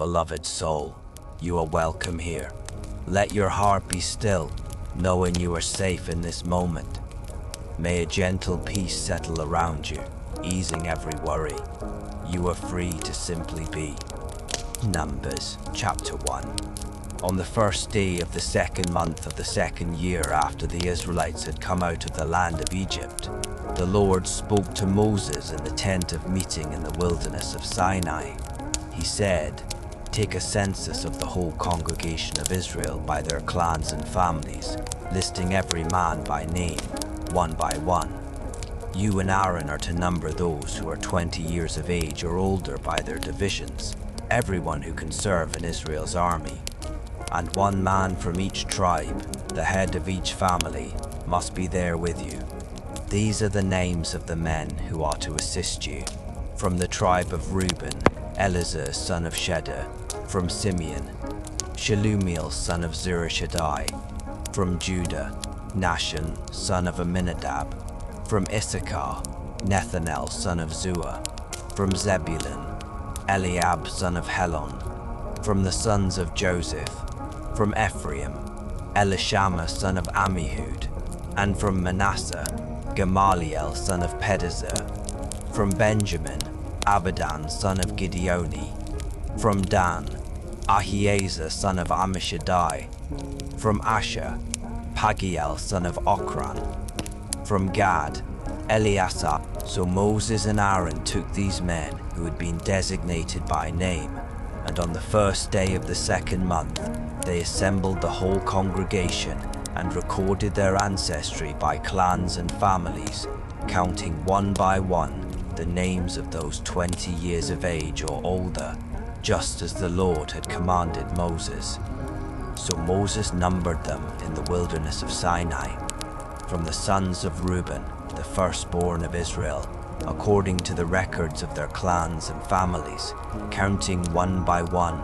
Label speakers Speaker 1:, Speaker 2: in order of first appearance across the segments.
Speaker 1: beloved soul, you are welcome here. Let your heart be still, knowing you are safe in this moment. May a gentle peace settle around you, easing every worry. You are free to simply be. Numbers chapter 1. On the first day of the second month of the second year after the Israelites had come out of the land of Egypt, the Lord spoke to Moses in the tent of meeting in the wilderness of Sinai. He said, "Take a census of the whole congregation of Israel by their clans and families, listing every man by name, one by one. You and Aaron are to number those who are 20 years of age or older by their divisions, everyone who can serve in Israel's army. And one man from each tribe, the head of each family, must be there with you. These are the names of the men who are to assist you. From the tribe of Reuben, Elizur son of Shedeur. From Simeon, Shelumiel son of Zurishaddai. From Judah, Nahshon son of Amminadab. From Issachar, Nethanel son of Zua. From Zebulun, Eliab son of Helon. From the sons of Joseph, from Ephraim, Elishama son of Ammihud. And from Manasseh, Gamaliel son of Pedazur. From Benjamin, Abidan son of Gideoni. From Dan, Ahiezer son of Ammishaddai. From Asher, Pagiel son of Ochran. From Gad, Eleazar. So Moses and Aaron took these men who had been designated by name, and on the first day of the second month, they assembled the whole congregation and recorded their ancestry by clans and families, counting one by one the names of those 20 years of age or older, just as the Lord had commanded Moses. So Moses numbered them in the wilderness of Sinai. From the sons of Reuben, the firstborn of Israel, according to the records of their clans and families, counting one by one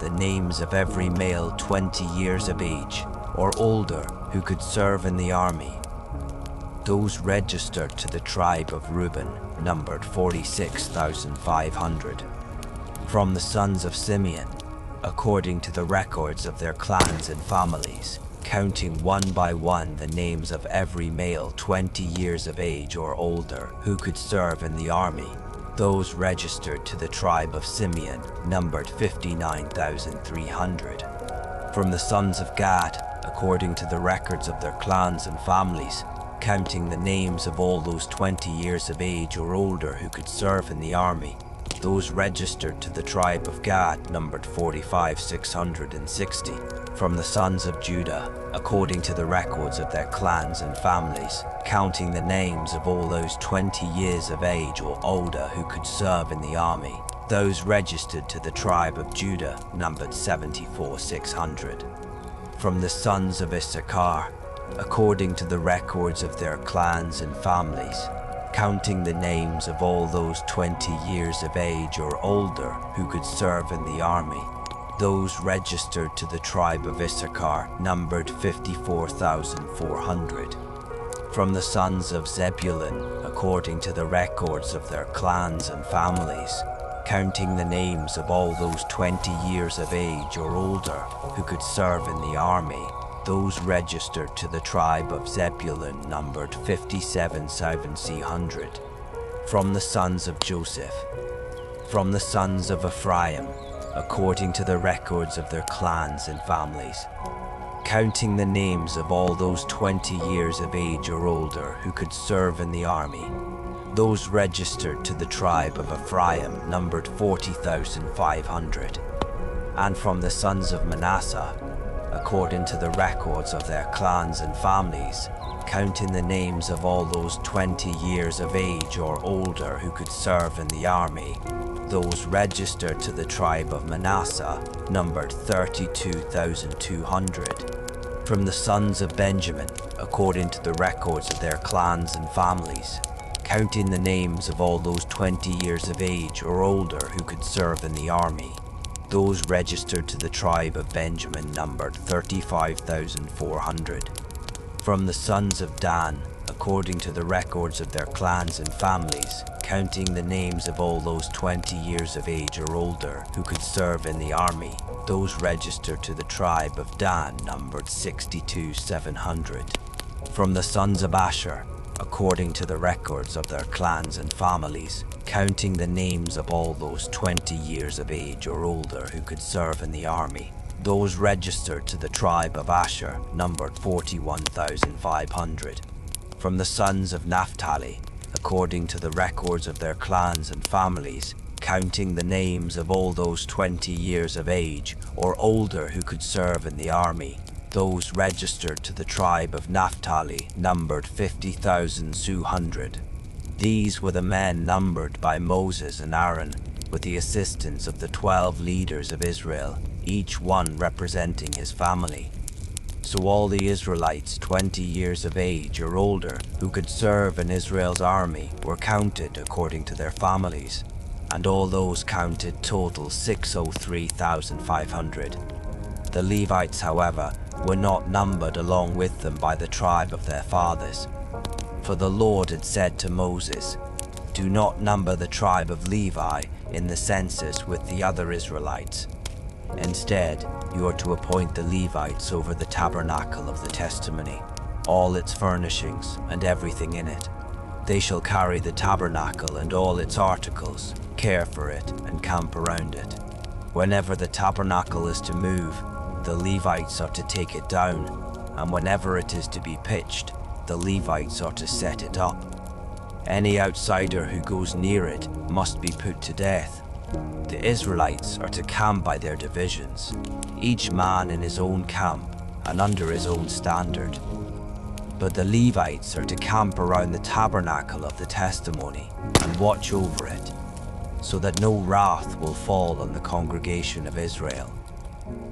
Speaker 1: the names of every male 20 years of age or older who could serve in the army. Those registered to the tribe of Reuben numbered 46,500. From the sons of Simeon, according to the records of their clans and families, counting one by one the names of every male 20 years of age or older who could serve in the army. Those registered to the tribe of Simeon numbered 59,300. From the sons of Gad, according to the records of their clans and families, counting the names of all those 20 years of age or older who could serve in the army, those registered to the tribe of Gad numbered 45,660. From the sons of Judah, according to the records of their clans and families, counting the names of all those 20 years of age or older who could serve in the army, those registered to the tribe of Judah numbered 74,600. From the sons of Issachar, according to the records of their clans and families, counting the names of all those 20 years of age or older who could serve in the army, those registered to the tribe of Issachar numbered 54,400. From the sons of Zebulun, according to the records of their clans and families, counting the names of all those 20 years of age or older who could serve in the army, those registered to the tribe of Zebulun numbered 57,700. From the sons of Joseph, from the sons of Ephraim, according to the records of their clans and families, counting the names of all those 20 years of age or older who could serve in the army, those registered to the tribe of Ephraim numbered 40,500. And from the sons of Manasseh, according to the records of their clans and families, counting the names of all those 20 years of age or older who could serve in the army, those registered to the tribe of Manasseh numbered 32,200. From the sons of Benjamin, according to the records of their clans and families, counting the names of all those 20 years of age or older who could serve in the army, those registered to the tribe of Benjamin numbered 35,400. From the sons of Dan, according to the records of their clans and families, counting the names of all those 20 years of age or older who could serve in the army. Those registered to the tribe of Dan numbered 62,700. From the sons of Asher, according to the records of their clans and families, counting the names of all those 20 years of age or older who could serve in the army. Those registered to the tribe of Asher numbered 41,500. From the sons of Naphtali, according to the records of their clans and families, counting the names of all those 20 years of age or older who could serve in the army. Those registered to the tribe of Naphtali numbered 50,200. These were the men numbered by Moses and Aaron, with the assistance of the 12 leaders of Israel, each one representing his family. So all the Israelites 20 years of age or older who could serve in Israel's army were counted according to their families, and all those counted total 603,500. The Levites, however, were not numbered along with them by the tribe of their fathers. For the Lord had said to Moses, "Do not number the tribe of Levi in the census with the other Israelites. Instead, you are to appoint the Levites over the tabernacle of the testimony, all its furnishings and everything in it. They shall carry the tabernacle and all its articles, care for it, and camp around it. Whenever the tabernacle is to move, the Levites are to take it down, and whenever it is to be pitched, the Levites are to set it up. Any outsider who goes near it must be put to death. The Israelites are to camp by their divisions, each man in his own camp and under his own standard. But the Levites are to camp around the tabernacle of the testimony and watch over it, so that no wrath will fall on the congregation of Israel.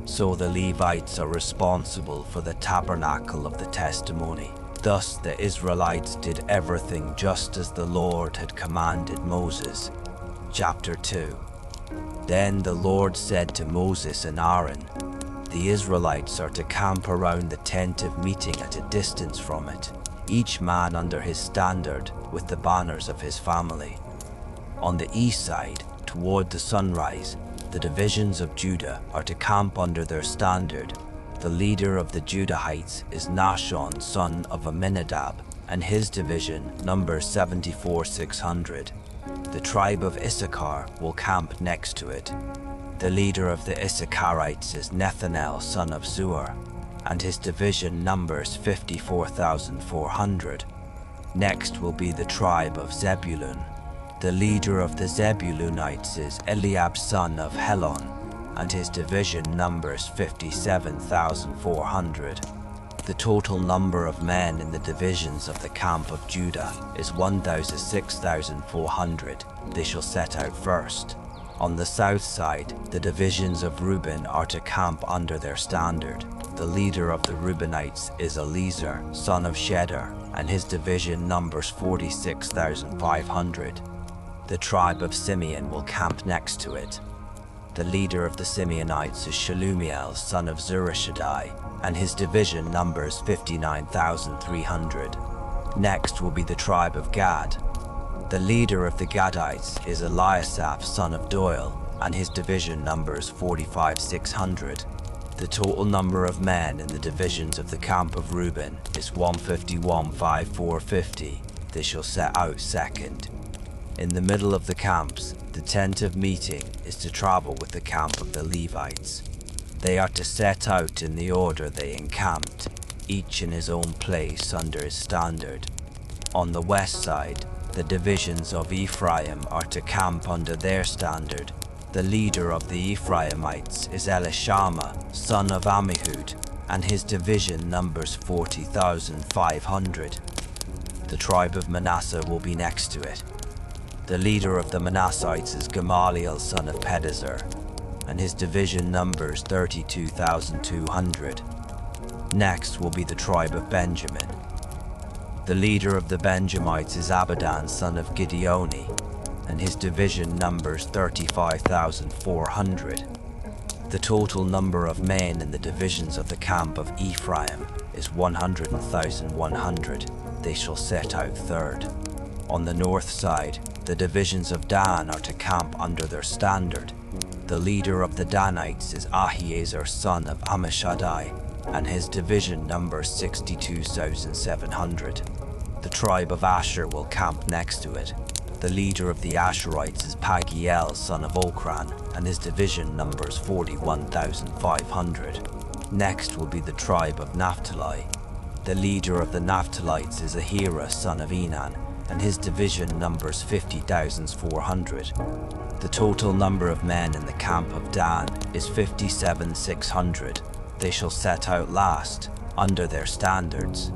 Speaker 1: So the Levites are responsible for the tabernacle of the testimony. Thus the Israelites did everything just as the Lord had commanded Moses." Chapter 2. Then the Lord said to Moses and Aaron, "The Israelites are to camp around the tent of meeting at a distance from it, each man under his standard with the banners of his family. On the east side, toward the sunrise, the divisions of Judah are to camp under their standard. The leader of the Judahites is Nahshon, son of Amminadab, and his division numbers 74,600. The tribe of Issachar will camp next to it. The leader of the Issacharites is Nethanel, son of Zuar, and his division numbers 54,400. Next will be the tribe of Zebulun. The leader of the Zebulunites is Eliab, son of Helon, and his division numbers 57,400. The total number of men in the divisions of the camp of Judah is 6,400. They shall set out first. On the south side, the divisions of Reuben are to camp under their standard. The leader of the Reubenites is Eliezer, son of Shedar, and his division numbers 46,500. The tribe of Simeon will camp next to it. The leader of the Simeonites is Shelumiel, son of Zurishaddai, and his division numbers 59,300. Next will be the tribe of Gad. The leader of the Gadites is Eliasaph, son of Doyle, and his division numbers 45,600. The total number of men in the divisions of the camp of Reuben is 151,450. They shall set out second. In the middle of the camps, the tent of meeting is to travel with the camp of the Levites. They are to set out in the order they encamped, each in his own place under his standard. On the west side, the divisions of Ephraim are to camp under their standard. The leader of the Ephraimites is Elishama, son of Ammihud, and his division numbers 40,500. The tribe of Manasseh will be next to it. The leader of the Manassites is Gamaliel, son of Pedazur, and his division numbers 32,200. Next will be the tribe of Benjamin. The leader of the Benjamites is Abidan, son of Gideoni, and his division numbers 35,400. The total number of men in the divisions of the camp of Ephraim is 100,100. They shall set out third. On the north side, the divisions of Dan are to camp under their standard. The leader of the Danites is Ahiezer son of Ammishaddai, and his division numbers 62,700. The tribe of Asher will camp next to it. The leader of the Asherites is Pagiel son of Okran, and his division numbers 41,500. Next will be the tribe of Naphtali. The leader of the Naphtalites is Ahira son of Enan, and his division numbers 50,400. The total number of men in the camp of Dan is 57,600. They shall set out last, under their standards.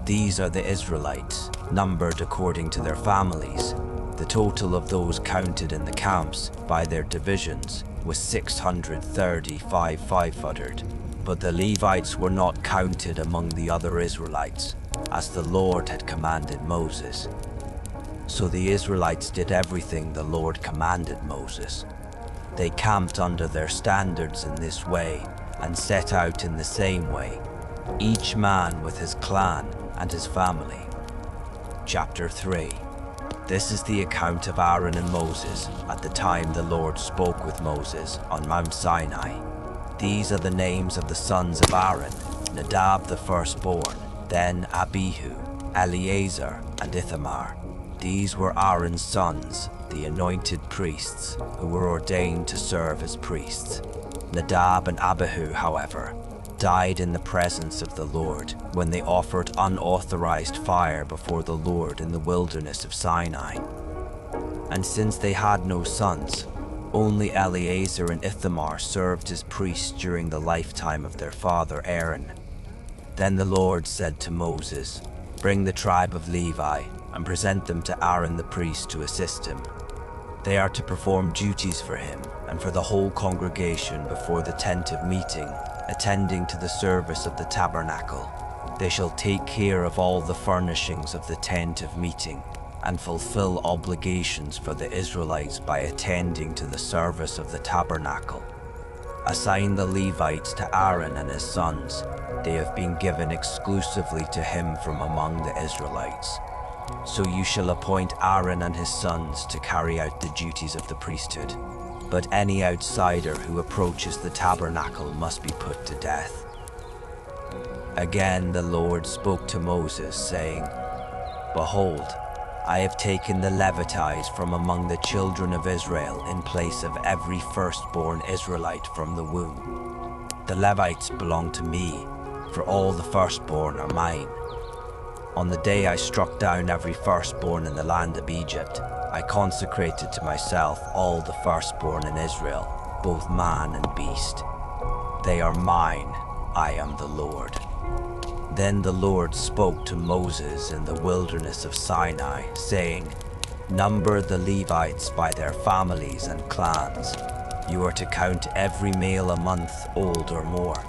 Speaker 1: These are the Israelites, numbered according to their families. The total of those counted in the camps by their divisions was 635,500. But the Levites were not counted among the other Israelites, as the Lord had commanded Moses. So the Israelites did everything the Lord commanded Moses. They camped under their standards in this way, and set out in the same way, each man with his clan and his family. Chapter 3. This is the account of Aaron and Moses at the time the Lord spoke with Moses on Mount Sinai. These are the names of the sons of Aaron: Nadab the firstborn, then Abihu, Eleazar, and Ithamar. These were Aaron's sons, the anointed priests, who were ordained to serve as priests. Nadab and Abihu, however, died in the presence of the Lord when they offered unauthorized fire before the Lord in the wilderness of Sinai. And since they had no sons, only Eleazar and Ithamar served as priests during the lifetime of their father Aaron. Then the Lord said to Moses, "Bring the tribe of Levi and present them to Aaron the priest to assist him. They are to perform duties for him and for the whole congregation before the tent of meeting, attending to the service of the tabernacle. They shall take care of all the furnishings of the tent of meeting and fulfill obligations for the Israelites by attending to the service of the tabernacle. Assign the Levites to Aaron and his sons. They have been given exclusively to him from among the Israelites. So you shall appoint Aaron and his sons to carry out the duties of the priesthood. But any outsider who approaches the tabernacle must be put to death." Again the Lord spoke to Moses, saying, "Behold, I have taken the Levites from among the children of Israel in place of every firstborn Israelite from the womb. The Levites belong to me, for all the firstborn are mine. On the day I struck down every firstborn in the land of Egypt, I consecrated to myself all the firstborn in Israel, both man and beast. They are mine, I am the Lord." Then the Lord spoke to Moses in the wilderness of Sinai, saying, "Number the Levites by their families and clans. You are to count every male a month old or more."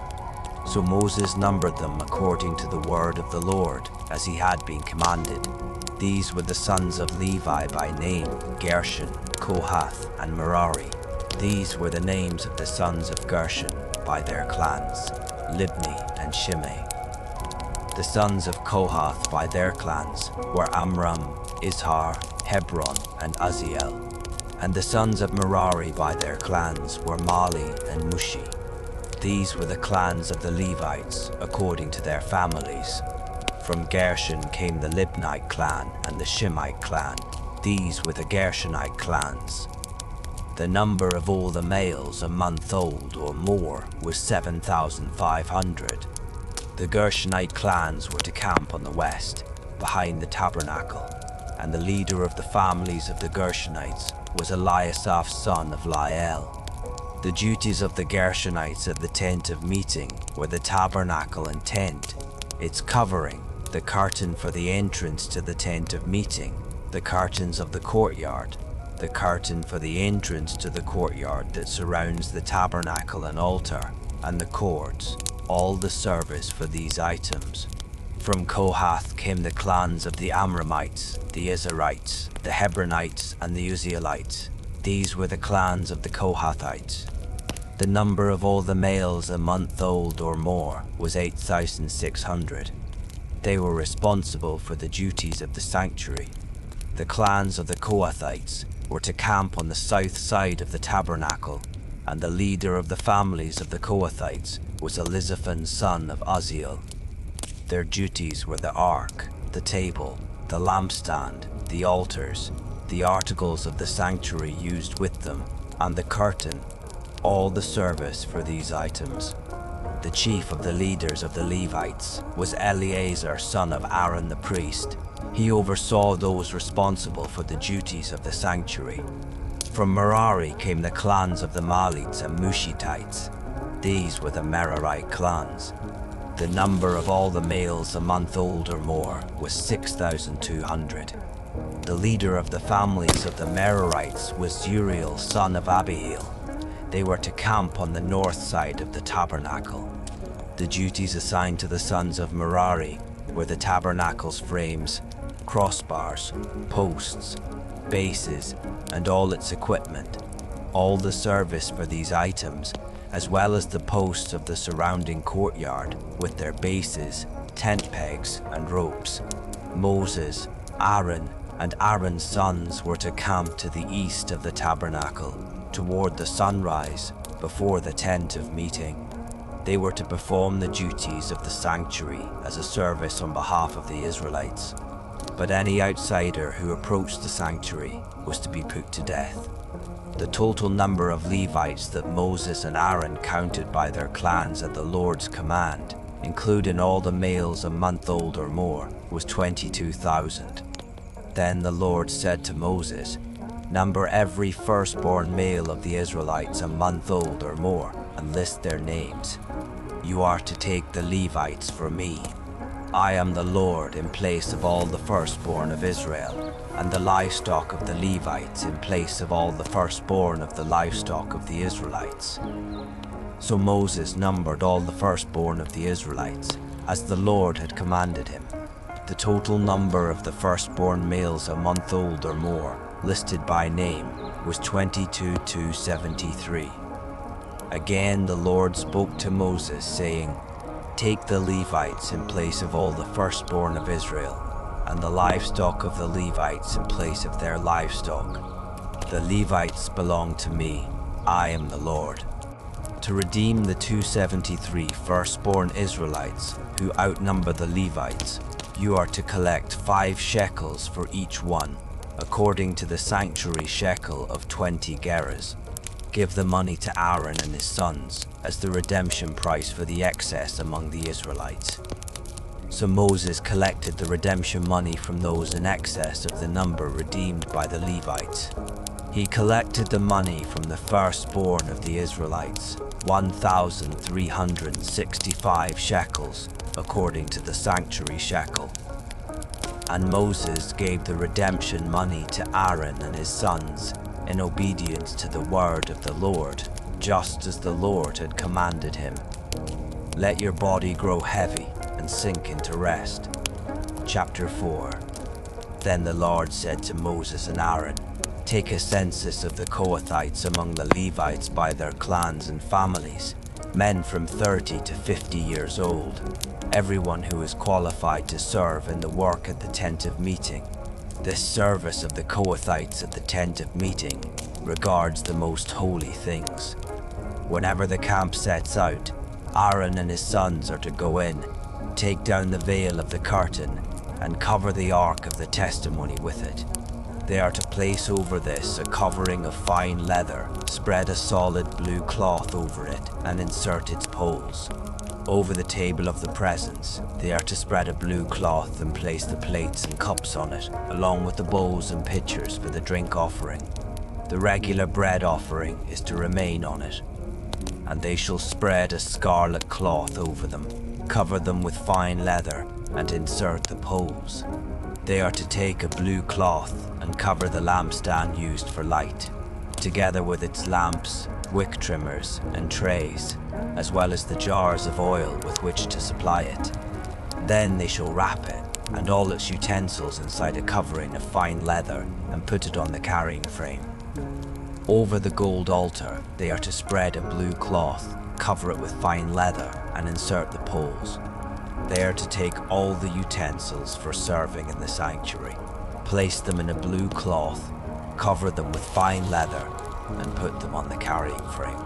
Speaker 1: So Moses numbered them according to the word of the Lord, as he had been commanded. These were the sons of Levi by name: Gershon, Kohath, and Merari. These were the names of the sons of Gershon by their clans: Libni and Shimei. The sons of Kohath by their clans were Amram, Izhar, Hebron, and Uzziel. And the sons of Merari by their clans were Mali and Mushi. These were the clans of the Levites according to their families. From Gershon came the Libnite clan and the Shimite clan. These were the Gershonite clans. The number of all the males a month old or more was 7,500. The Gershonite clans were to camp on the west, behind the tabernacle, and the leader of the families of the Gershonites was Eliasaph son of Lael. The duties of the Gershonites at the tent of meeting were the tabernacle and tent, its covering, the curtain for the entrance to the tent of meeting, the curtains of the courtyard, the curtain for the entrance to the courtyard that surrounds the tabernacle and altar, and the cords, all the service for these items. From Kohath came the clans of the Amramites, the Izharites, the Hebronites, and the Uzzielites. These were the clans of the Kohathites. The number of all the males a month old or more was 8,600. They were responsible for the duties of the sanctuary. The clans of the Kohathites were to camp on the south side of the tabernacle, and the leader of the families of the Kohathites was Elizaphan son of Uzziel. Their duties were the ark, the table, the lampstand, the altars, the articles of the sanctuary used with them, and the curtain, all the service for these items. The chief of the leaders of the Levites was Eleazar son of Aaron the priest. He oversaw those responsible for the duties of the sanctuary. From Merari came the clans of the Malites and Mushitites. These were the Merarite clans. The number of all the males a month old or more was 6,200. The leader of the families of the Merarites was Uriel son of Abihail. They were to camp on the north side of the tabernacle. The duties assigned to the sons of Merari were the tabernacle's frames, crossbars, posts, bases, and all its equipment, all the service for these items, as well as the posts of the surrounding courtyard with their bases, tent pegs, and ropes. Moses, Aaron, and Aaron's sons were to camp to the east of the tabernacle, toward the sunrise, before the tent of meeting. They were to perform the duties of the sanctuary as a service on behalf of the Israelites. But any outsider who approached the sanctuary was to be put to death. The total number of Levites that Moses and Aaron counted by their clans at the Lord's command, including all the males a month old or more, was 22,000. Then the Lord said to Moses, "Number every firstborn male of the Israelites a month old or more, and list their names. You are to take the Levites for me. I am the Lord in place of all the firstborn of Israel, and the livestock of the Levites in place of all the firstborn of the livestock of the Israelites." So Moses numbered all the firstborn of the Israelites, as the Lord had commanded him. The total number of the firstborn males a month old or more, listed by name, was 22,273. Again the Lord spoke to Moses, saying, "Take the Levites in place of all the firstborn of Israel, and the livestock of the Levites in place of their livestock. The Levites belong to me. I am the Lord. To redeem the 273 firstborn Israelites who outnumber the Levites, you are to collect 5 shekels for each one, according to the sanctuary shekel of 20 gerahs. Give the money to Aaron and his sons as the redemption price for the excess among the Israelites." So Moses collected the redemption money from those in excess of the number redeemed by the Levites. He collected the money from the firstborn of the Israelites, 1,365 shekels, according to the sanctuary shekel. And Moses gave the redemption money to Aaron and his sons in obedience to the word of the Lord, just as the Lord had commanded him. Let your body grow heavy and sink into rest. Chapter 4. Then the Lord said to Moses and Aaron, "Take a census of the Kohathites among the Levites by their clans and families, men from 30 to 50 years old, everyone who is qualified to serve in the work at the tent of meeting. This service of the Kohathites at the tent of meeting regards the most holy things. Whenever the camp sets out, Aaron and his sons are to go in, take down the veil of the curtain, and cover the ark of the testimony with it. They are to place over this a covering of fine leather, spread a solid blue cloth over it, and insert its poles. Over the table of the presence, they are to spread a blue cloth and place the plates and cups on it, along with the bowls and pitchers for the drink offering. The regular bread offering is to remain on it. And they shall spread a scarlet cloth over them, cover them with fine leather, and insert the poles. They are to take a blue cloth and cover the lampstand used for light, together with its lamps, wick trimmers, and trays, as well as the jars of oil with which to supply it. Then they shall wrap it, and all its utensils inside a covering of fine leather, and put it on the carrying frame. Over the gold altar, they are to spread a blue cloth, cover it with fine leather, and insert the poles. They are to take all the utensils for serving in the sanctuary. Place them in a blue cloth, cover them with fine leather, and put them on the carrying frame.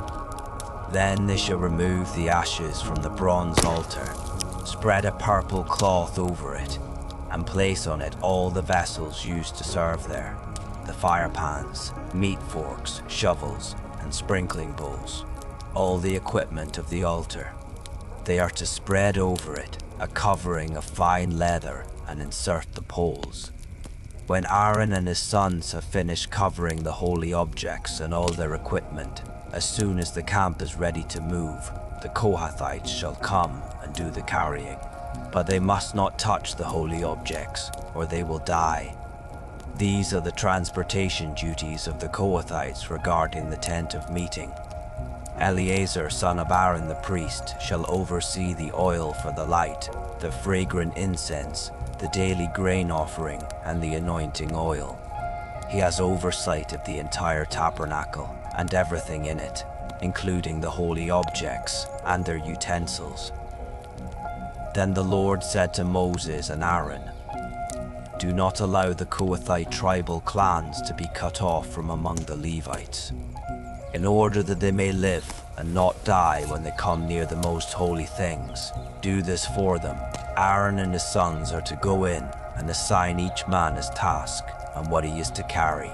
Speaker 1: Then they shall remove the ashes from the bronze altar, spread a purple cloth over it, and place on it all the vessels used to serve there, the fire pans, meat forks, shovels, and sprinkling bowls, all the equipment of the altar. They are to spread over it a covering of fine leather and insert the poles. When Aaron and his sons have finished covering the holy objects and all their equipment, as soon as the camp is ready to move, the Kohathites shall come and do the carrying. But they must not touch the holy objects, or they will die. These are the transportation duties of the Kohathites regarding the tent of meeting. Eleazar, son of Aaron the priest, shall oversee the oil for the light, the fragrant incense, the daily grain offering, and the anointing oil. He has oversight of the entire tabernacle and everything in it, including the holy objects and their utensils. Then the Lord said to Moses and Aaron, "Do not allow the Kohathite tribal clans to be cut off from among the Levites, in order that they may live and not die when they come near the most holy things. Do this for them. Aaron and his sons are to go in and assign each man his task and what he is to carry.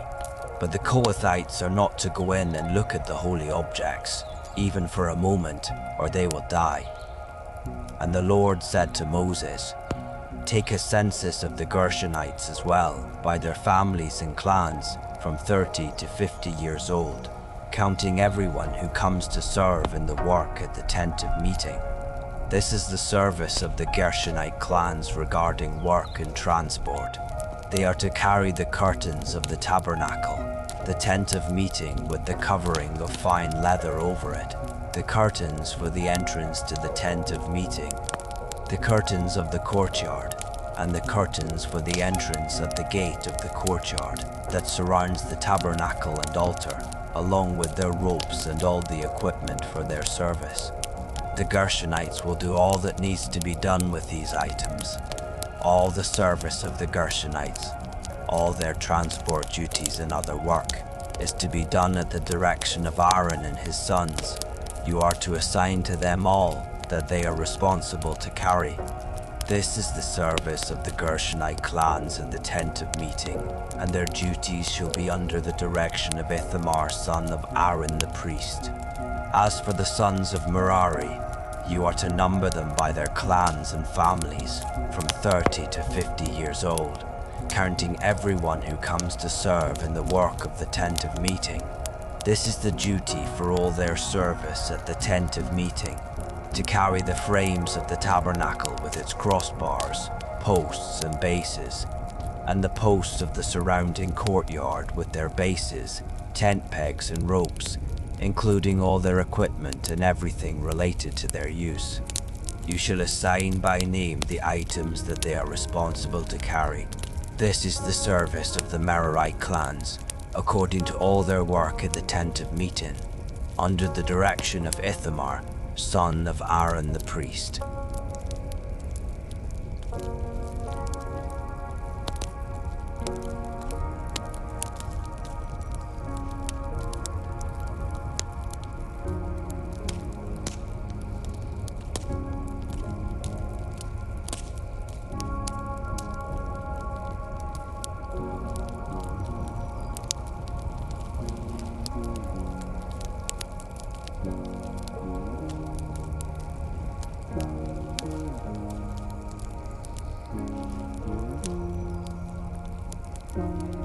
Speaker 1: But the Kohathites are not to go in and look at the holy objects, even for a moment, or they will die." And the Lord said to Moses, "Take a census of the Gershonites as well, by their families and clans, from 30 to 50 years old, counting everyone who comes to serve in the work at the tent of meeting. This is the service of the Gershonite clans regarding work and transport. They are to carry the curtains of the tabernacle, the tent of meeting with the covering of fine leather over it, the curtains for the entrance to the tent of meeting, the curtains of the courtyard, and the curtains for the entrance at the gate of the courtyard that surrounds the tabernacle and altar, along with their ropes and all the equipment for their service. The Gershonites will do all that needs to be done with these items. All the service of the Gershonites, all their transport duties and other work, is to be done at the direction of Aaron and his sons. You are to assign to them all that they are responsible to carry. This is the service of the Gershonite clans in the tent of meeting, and their duties shall be under the direction of Ithamar, son of Aaron the priest. As for the sons of Merari, you are to number them by their clans and families, from 30 to 50 years old, counting everyone who comes to serve in the work of the tent of meeting. This is the duty for all their service at the tent of meeting, to carry the frames of the tabernacle with its crossbars, posts and bases, and the posts of the surrounding courtyard with their bases, tent pegs and ropes, including all their equipment and everything related to their use. You shall assign by name the items that they are responsible to carry. This is the service of the Merarite clans, according to all their work at the tent of meeting, under the direction of Ithamar, son of Aaron the priest."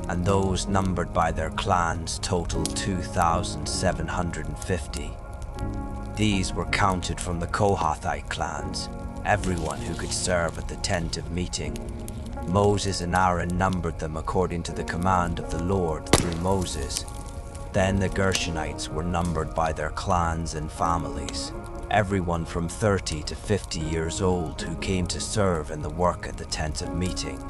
Speaker 1: And those numbered by their clans totaled 2,750. These were counted from the Kohathite clans, everyone who could serve at the tent of meeting. Moses and Aaron numbered them according to the command of the Lord through Moses. Then the Gershonites were numbered by their clans and families, everyone from 30 to 50 years old who came to serve in the work at the tent of meeting.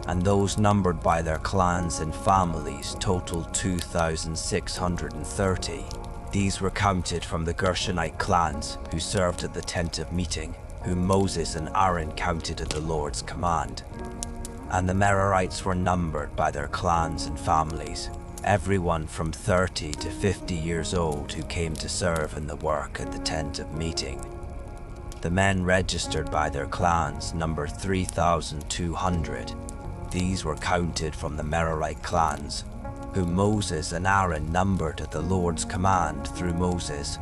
Speaker 1: And those numbered by their clans and families totaled 2,630. These were counted from the Gershonite clans who served at the tent of meeting, whom Moses and Aaron counted at the Lord's command. And the Merarites were numbered by their clans and families, everyone from 30 to 50 years old who came to serve in the work at the tent of meeting. The men registered by their clans numbered 3,200. These were counted from the Merarite clans, whom Moses and Aaron numbered at the Lord's command through Moses.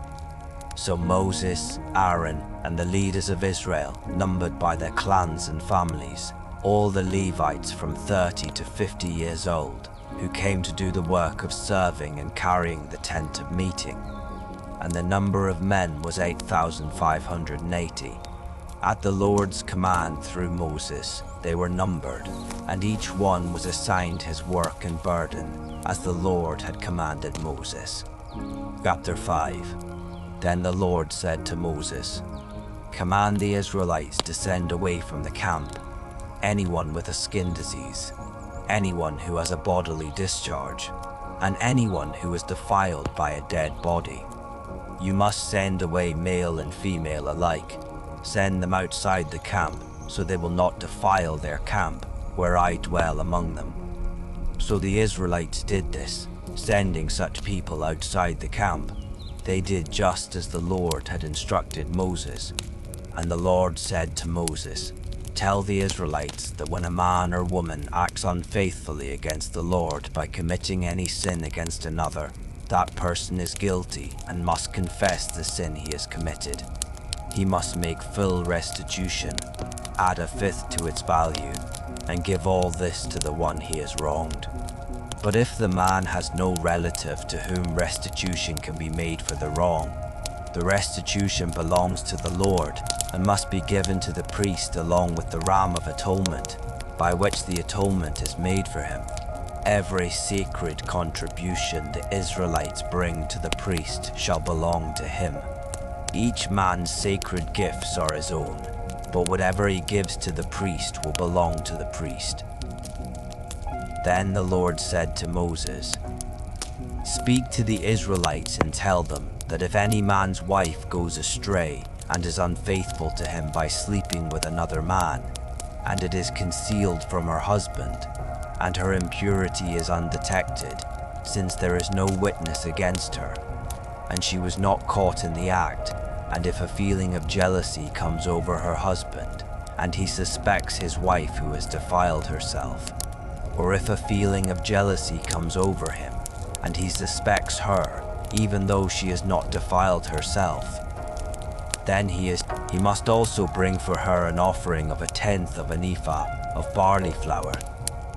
Speaker 1: So Moses, Aaron, and the leaders of Israel numbered by their clans and families all the Levites from 30 to 50 years old who came to do the work of serving and carrying the tent of meeting. And the number of men was 8,580. At the Lord's command through Moses, they were numbered, and each one was assigned his work and burden, as the Lord had commanded Moses. Chapter 5. Then the Lord said to Moses, "Command the Israelites to send away from the camp anyone with a skin disease, anyone who has a bodily discharge, and anyone who is defiled by a dead body. You must send away male and female alike. Send them outside the camp, so they will not defile their camp, where I dwell among them." So the Israelites did this, sending such people outside the camp. They did just as the Lord had instructed Moses. And the Lord said to Moses, "Tell the Israelites that when a man or woman acts unfaithfully against the Lord by committing any sin against another, that person is guilty and must confess the sin he has committed. He must make full restitution, add a fifth to its value, and give all this to the one he has wronged. But if the man has no relative to whom restitution can be made for the wrong, the restitution belongs to the Lord and must be given to the priest along with the ram of atonement, by which the atonement is made for him. Every sacred contribution the Israelites bring to the priest shall belong to him. Each man's sacred gifts are his own, but whatever he gives to the priest will belong to the priest." Then the Lord said to Moses, "Speak to the Israelites and tell them that if any man's wife goes astray and is unfaithful to him by sleeping with another man, and it is concealed from her husband, and her impurity is undetected, since there is no witness against her, and she was not caught in the act, and if a feeling of jealousy comes over her husband, and he suspects his wife who has defiled herself, or if a feeling of jealousy comes over him, and he suspects her, even though she has not defiled herself, then he must also bring for her an offering of 1/10 of an ephah of barley flour.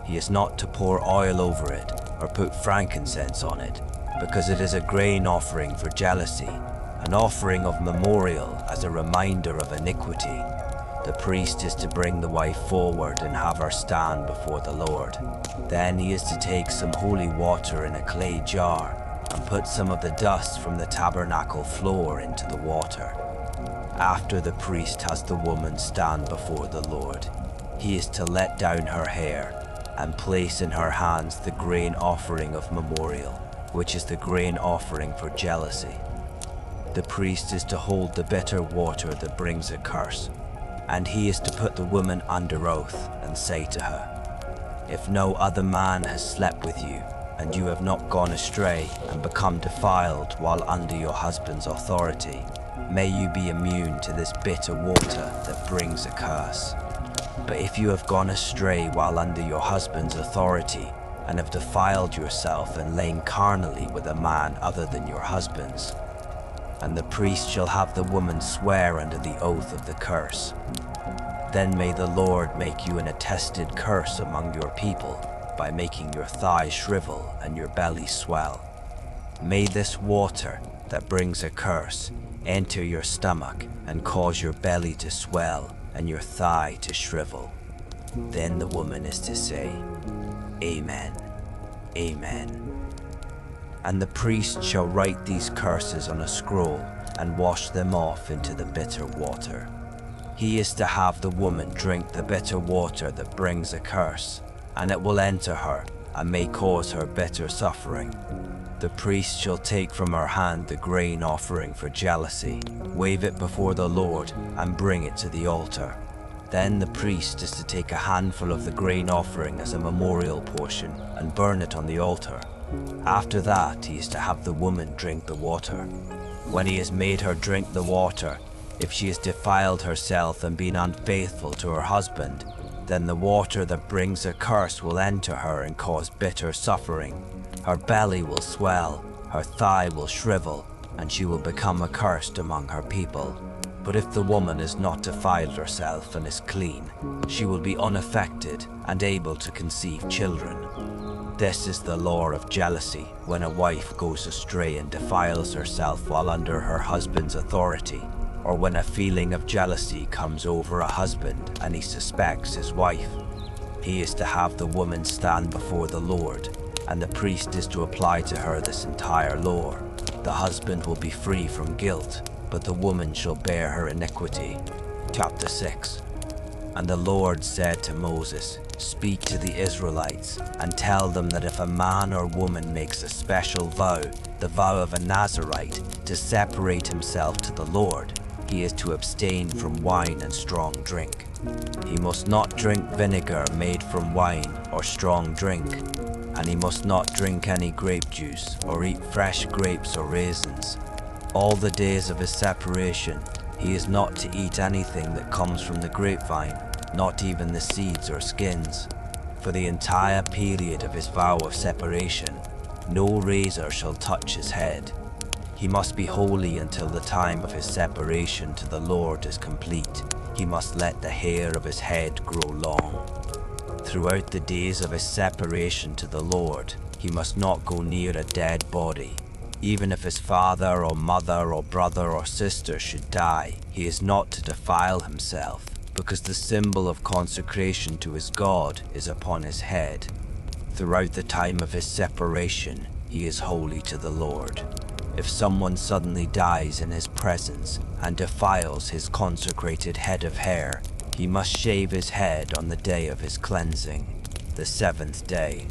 Speaker 1: He is not to pour oil over it or put frankincense on it, because it is a grain offering for jealousy, an offering of memorial as a reminder of iniquity. The priest is to bring the wife forward and have her stand before the Lord. Then he is to take some holy water in a clay jar and put some of the dust from the tabernacle floor into the water. After the priest has the woman stand before the Lord, he is to let down her hair and place in her hands the grain offering of memorial, which is the grain offering for jealousy. The priest is to hold the bitter water that brings a curse, and he is to put the woman under oath and say to her, "If no other man has slept with you, and you have not gone astray and become defiled while under your husband's authority, may you be immune to this bitter water that brings a curse. But if you have gone astray while under your husband's authority, and have defiled yourself and lain carnally with a man other than your husband's, and the priest shall have the woman swear under the oath of the curse, then may the Lord make you an attested curse among your people by making your thighs shrivel and your belly swell. May this water that brings a curse enter your stomach and cause your belly to swell and your thigh to shrivel." Then the woman is to say, "Amen, Amen." And the priest shall write these curses on a scroll and wash them off into the bitter water. He is to have the woman drink the bitter water that brings a curse, and it will enter her and may cause her bitter suffering. The priest shall take from her hand the grain offering for jealousy, wave it before the Lord, and bring it to the altar. Then the priest is to take a handful of the grain offering as a memorial portion and burn it on the altar. After that, he is to have the woman drink the water. When he has made her drink the water, if she has defiled herself and been unfaithful to her husband, then the water that brings a curse will enter her and cause bitter suffering. Her belly will swell, her thigh will shrivel, and she will become accursed among her people. But if the woman is not defiled herself and is clean, she will be unaffected and able to conceive children. This is the law of jealousy when a wife goes astray and defiles herself while under her husband's authority, or when a feeling of jealousy comes over a husband and he suspects his wife. He is to have the woman stand before the Lord, and the priest is to apply to her this entire law. The husband will be free from guilt, but the woman shall bear her iniquity. Chapter 6. And the Lord said to Moses, "Speak to the Israelites and tell them that if a man or woman makes a special vow, the vow of a Nazirite, to separate himself to the Lord, he is to abstain from wine and strong drink. He must not drink vinegar made from wine or strong drink, and he must not drink any grape juice or eat fresh grapes or raisins. All the days of his separation, he is not to eat anything that comes from the grapevine, not even the seeds or skins. For the entire period of his vow of separation, no razor shall touch his head. He must be holy until the time of his separation to the Lord is complete. He must let the hair of his head grow long. Throughout the days of his separation to the Lord, he must not go near a dead body. Even if his father or mother or brother or sister should die, he is not to defile himself, because the symbol of consecration to his God is upon his head. Throughout the time of his separation, he is holy to the Lord. If someone suddenly dies in his presence and defiles his consecrated head of hair, he must shave his head on the day of his cleansing, the 7th day.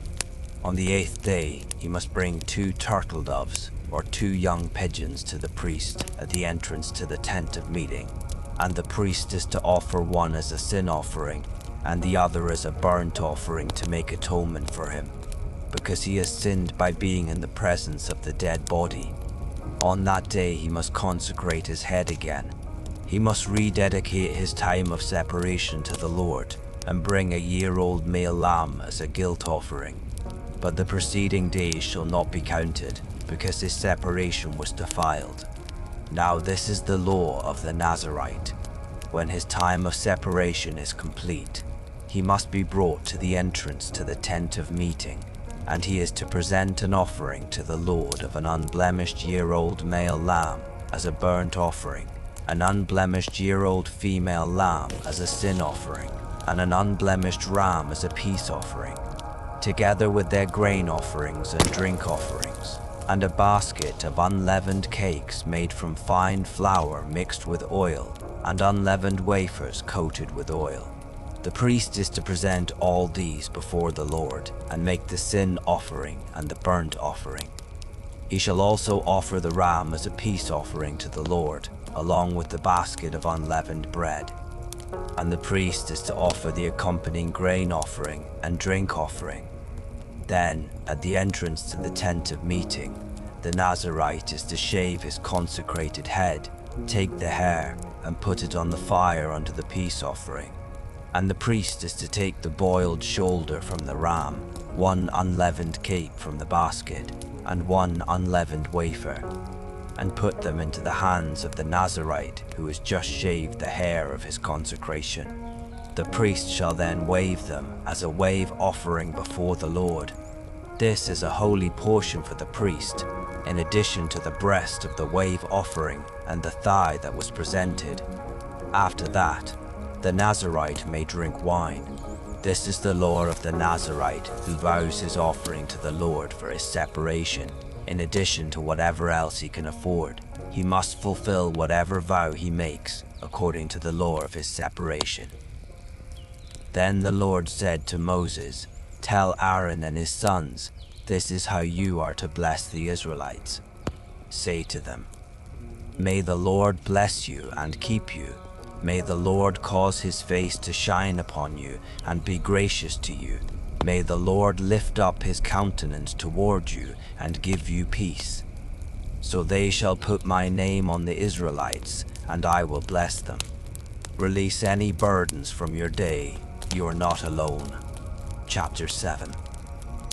Speaker 1: On the 8th day, he must bring 2 turtle doves or 2 young pigeons to the priest at the entrance to the tent of meeting, and the priest is to offer one as a sin offering and the other as a burnt offering to make atonement for him, because he has sinned by being in the presence of the dead body. On that day he must consecrate his head again. He must rededicate his time of separation to the Lord and bring a year-old male lamb as a guilt offering. But the preceding days shall not be counted, because his separation was defiled. Now this is the law of the Nazirite. When his time of separation is complete, he must be brought to the entrance to the tent of meeting, and he is to present an offering to the Lord of an unblemished year-old male lamb as a burnt offering, an unblemished year-old female lamb as a sin offering, and an unblemished ram as a peace offering, together with their grain offerings and drink offerings, and a basket of unleavened cakes made from fine flour mixed with oil, and unleavened wafers coated with oil. The priest is to present all these before the Lord and make the sin offering and the burnt offering. He shall also offer the ram as a peace offering to the Lord, along with the basket of unleavened bread. And the priest is to offer the accompanying grain offering and drink offering. Then, at the entrance to the tent of meeting, the Nazirite is to shave his consecrated head, take the hair, and put it on the fire unto the peace offering. And the priest is to take the boiled shoulder from the ram, 1 unleavened cake from the basket, and 1 unleavened wafer, and put them into the hands of the Nazirite who has just shaved the hair of his consecration. The priest shall then wave them as a wave offering before the Lord. This is a holy portion for the priest, in addition to the breast of the wave offering and the thigh that was presented. After that, the Nazirite may drink wine. This is the law of the Nazirite who vows his offering to the Lord for his separation. In addition to whatever else he can afford, he must fulfill whatever vow he makes according to the law of his separation. Then the Lord said to Moses, "Tell Aaron and his sons, this is how you are to bless the Israelites. Say to them, 'May the Lord bless you and keep you. May the Lord cause his face to shine upon you and be gracious to you. May the Lord lift up his countenance toward you and give you peace. So they shall put my name on the Israelites, and I will bless them. Release any burdens from your day. You are not alone. Chapter 7.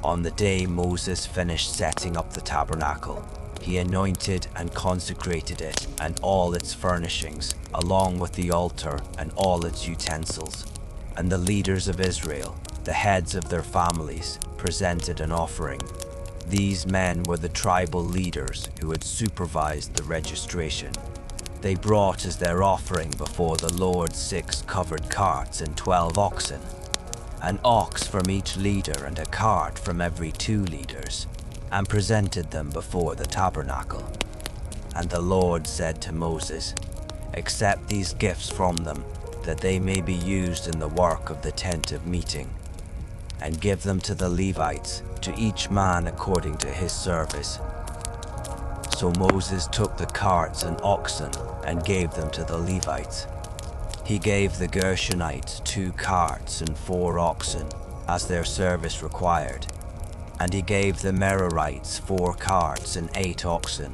Speaker 1: On the day Moses finished setting up the tabernacle, he anointed and consecrated it and all its furnishings, along with the altar and all its utensils. And the leaders of Israel, the heads of their families, presented an offering. These men were the tribal leaders who had supervised the registration. They brought as their offering before the Lord 6 covered carts and 12 oxen, an ox from each leader and a cart from every 2 leaders, and presented them before the tabernacle. And the Lord said to Moses, "Accept these gifts from them, that they may be used in the work of the tent of meeting, and give them to the Levites, to each man according to his service." So Moses took the carts and oxen and gave them to the Levites. He gave the Gershonites 2 carts and 4 oxen, as their service required. And he gave the Merarites 4 carts and 8 oxen,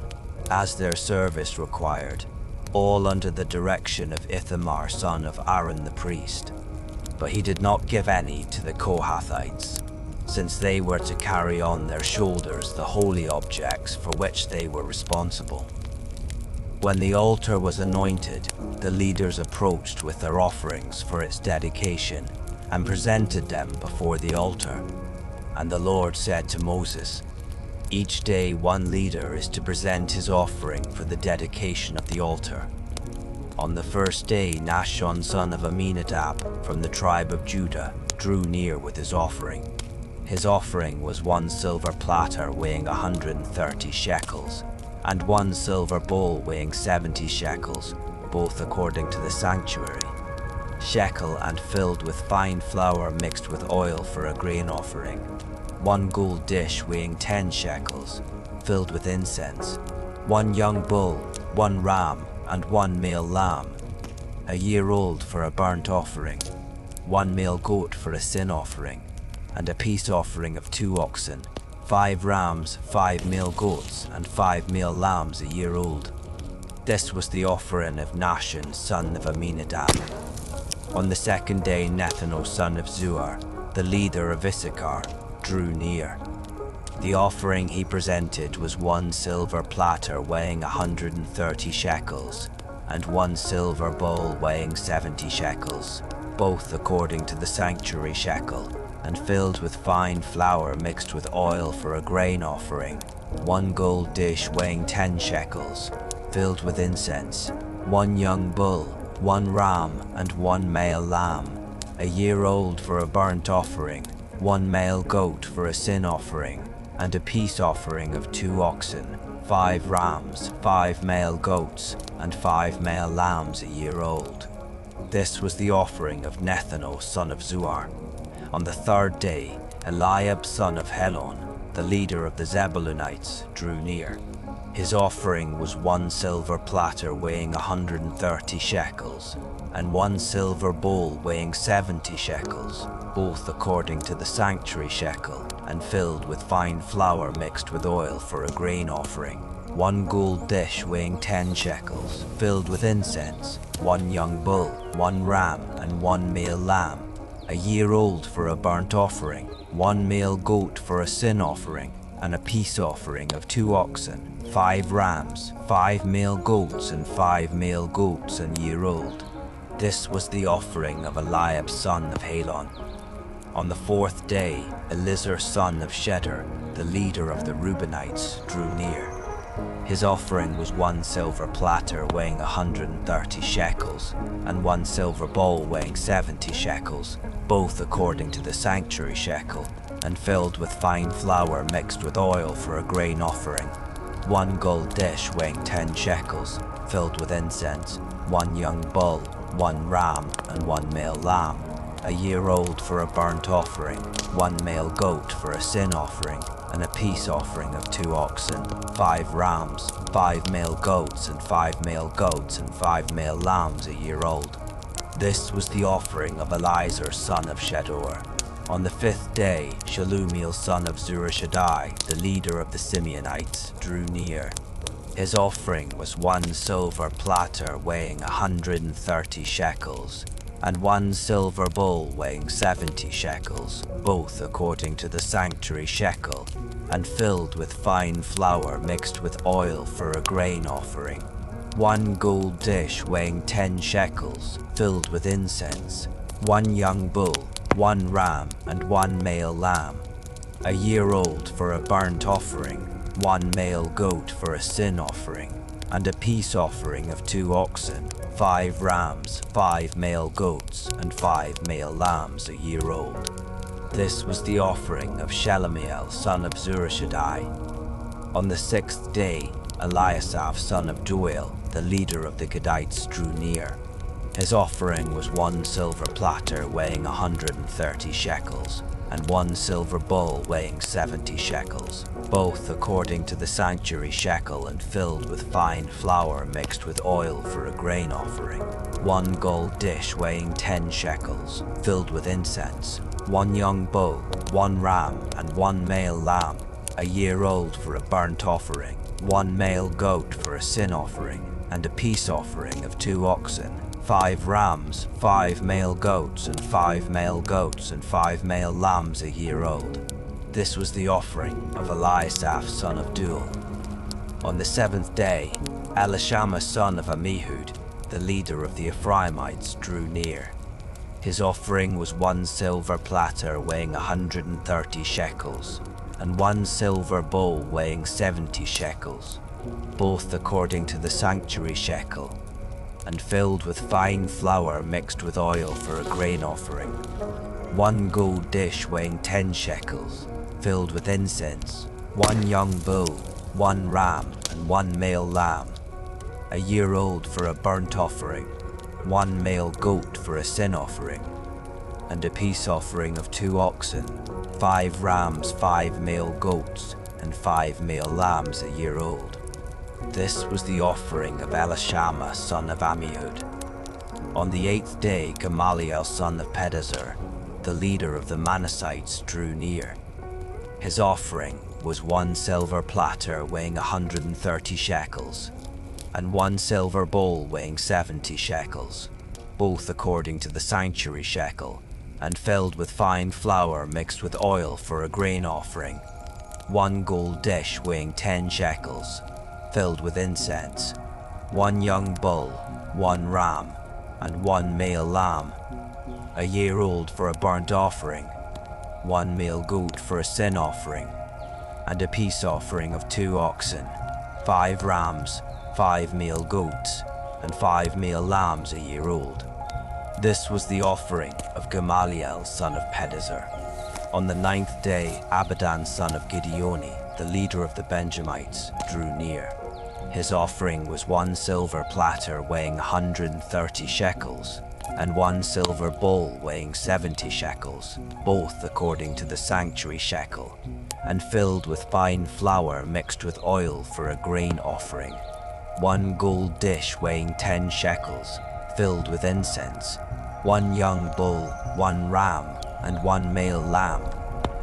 Speaker 1: as their service required, all under the direction of Ithamar son of Aaron the priest. But he did not give any to the Kohathites, since they were to carry on their shoulders the holy objects for which they were responsible. When the altar was anointed, the leaders approached with their offerings for its dedication and presented them before the altar. And the Lord said to Moses, "Each day 1 leader is to present his offering for the dedication of the altar." On the first day, Nahshon son of Amminadab from the tribe of Judah drew near with his offering. His offering was 1 silver platter weighing 130 shekels, and 1 silver bowl weighing 70 shekels, both according to the sanctuary. Shekel and filled with fine flour mixed with oil for a grain offering. 1 gold dish weighing 10 shekels, filled with incense. 1 young bull, 1 ram, and 1 male lamb, a year old for a burnt offering. 1 male goat for a sin offering, and a peace offering of 2 oxen, 5 rams, 5 male goats, and 5 male lambs a year old. This was the offering of Nahshon son of Amminadab. On the second day, Nethanel son of Zuar, the leader of Issachar, drew near. The offering he presented was 1 silver platter weighing 130 shekels, and 1 silver bowl weighing 70 shekels, both according to the sanctuary shekel, and filled with fine flour mixed with oil for a grain offering. 1 gold dish weighing 10 shekels, filled with incense. 1 young bull, 1 ram, and 1 male lamb, a year old for a burnt offering. 1 male goat for a sin offering, and a peace offering of 2 oxen, 5 rams, 5 male goats, and 5 male lambs a year old. This was the offering of Nethanel son of Zuar. On the third day, Eliab son of Helon, the leader of the Zebulunites, drew near. His offering was 1 silver platter weighing 130 shekels, and 1 silver bowl weighing 70 shekels, both according to the sanctuary shekel, and filled with fine flour mixed with oil for a grain offering. 1 gold dish weighing 10 shekels, filled with incense. 1 young bull, 1 ram, and 1 male lamb, a year old for a burnt offering. 1 male goat for a sin offering, and a peace offering of 2 oxen, 5 rams, 5 male goats, and 5 male goats a year old. This was the offering of Eliab son of Helon. On the 4th day, Elizur son of Shedder, the leader of the Reubenites, drew near. His offering was 1 silver platter weighing 130 shekels, and 1 silver bowl weighing 70 shekels, both according to the sanctuary shekel, and filled with fine flour mixed with oil for a grain offering. 1 gold dish weighing 10 shekels, filled with incense. 1 young bull, 1 ram, and 1 male lamb, a year old for a burnt offering. 1 male goat for a sin offering, and a peace offering of 2 oxen, 5 rams, 5 male goats, and 5 male goats, and 5 male lambs a year old. This was the offering of Eliezer son of Shedeur. On the 5th day, Shalumiel son of Zurishaddai, the leader of the Simeonites, drew near. His offering was 1 silver platter weighing 130 shekels, and 1 silver bowl weighing 70 shekels, both according to the sanctuary shekel, and filled with fine flour mixed with oil for a grain offering. 1 gold dish weighing 10 shekels, filled with incense, 1 young bull, 1 ram, and 1 male lamb, a year old for a burnt offering, 1 male goat for a sin offering, and a peace offering of 2 oxen, 5 rams, 5 male goats, and 5 male lambs a year old. This was the offering of Shelumiel son of Zurishaddai. On the 6th day, Eliasaph son of Deuel, the leader of the Gadites, drew near. His offering was 1 silver platter weighing 130 shekels, and 1 silver bowl weighing 70 shekels, both according to the sanctuary shekel and filled with fine flour mixed with oil for a grain offering. 1 gold dish weighing 10 shekels, filled with incense, 1 young bull, 1 ram, and 1 male lamb, a year old for a burnt offering, 1 male goat for a sin offering, and a peace offering of 2 oxen, 5 rams, 5 male goats, and 5 male goats, and 5 male lambs a year old. This was the offering of Eliasaph son of Deuel. On the 7th day, Elishama son of Ammihud, the leader of the Ephraimites, drew near. His offering was 1 silver platter weighing 130 shekels, and 1 silver bowl weighing 70 shekels, both according to the sanctuary shekel, and filled with fine flour mixed with oil for a grain offering. 1 gold dish weighing 10 shekels, filled with incense, 1 young bull, 1 ram, and 1 male lamb, a year old for a burnt offering, 1 male goat for a sin offering, and a peace offering of 2 oxen, 5 rams, 5 male goats, and 5 male lambs a year old. This was the offering of Elishama son of Ammihud. On the 8th day, Gamaliel son of Pedazur, the leader of the Manassites, drew near. His offering was 1 silver platter weighing 130 shekels, and 1 silver bowl weighing 70 shekels, both according to the sanctuary shekel, and filled with fine flour mixed with oil for a grain offering. 1 gold dish weighing 10 shekels, filled with incense, 1 young bull, 1 ram, and 1 male lamb, a year old for a burnt offering, 1 male goat for a sin offering, and a peace offering of 2 oxen, 5 rams, 5 male goats, and 5 male lambs a year old. This was the offering of Gamaliel son of Pedazur. On the 9th day, Abidan son of Gideoni, the leader of the Benjamites, drew near. His offering was 1 silver platter weighing 130 shekels, and 1 silver bowl weighing 70 shekels, both according to the sanctuary shekel, and filled with fine flour mixed with oil for a grain offering. 1 gold dish weighing 10 shekels, filled with incense, 1 young bull, 1 ram, and 1 male lamb,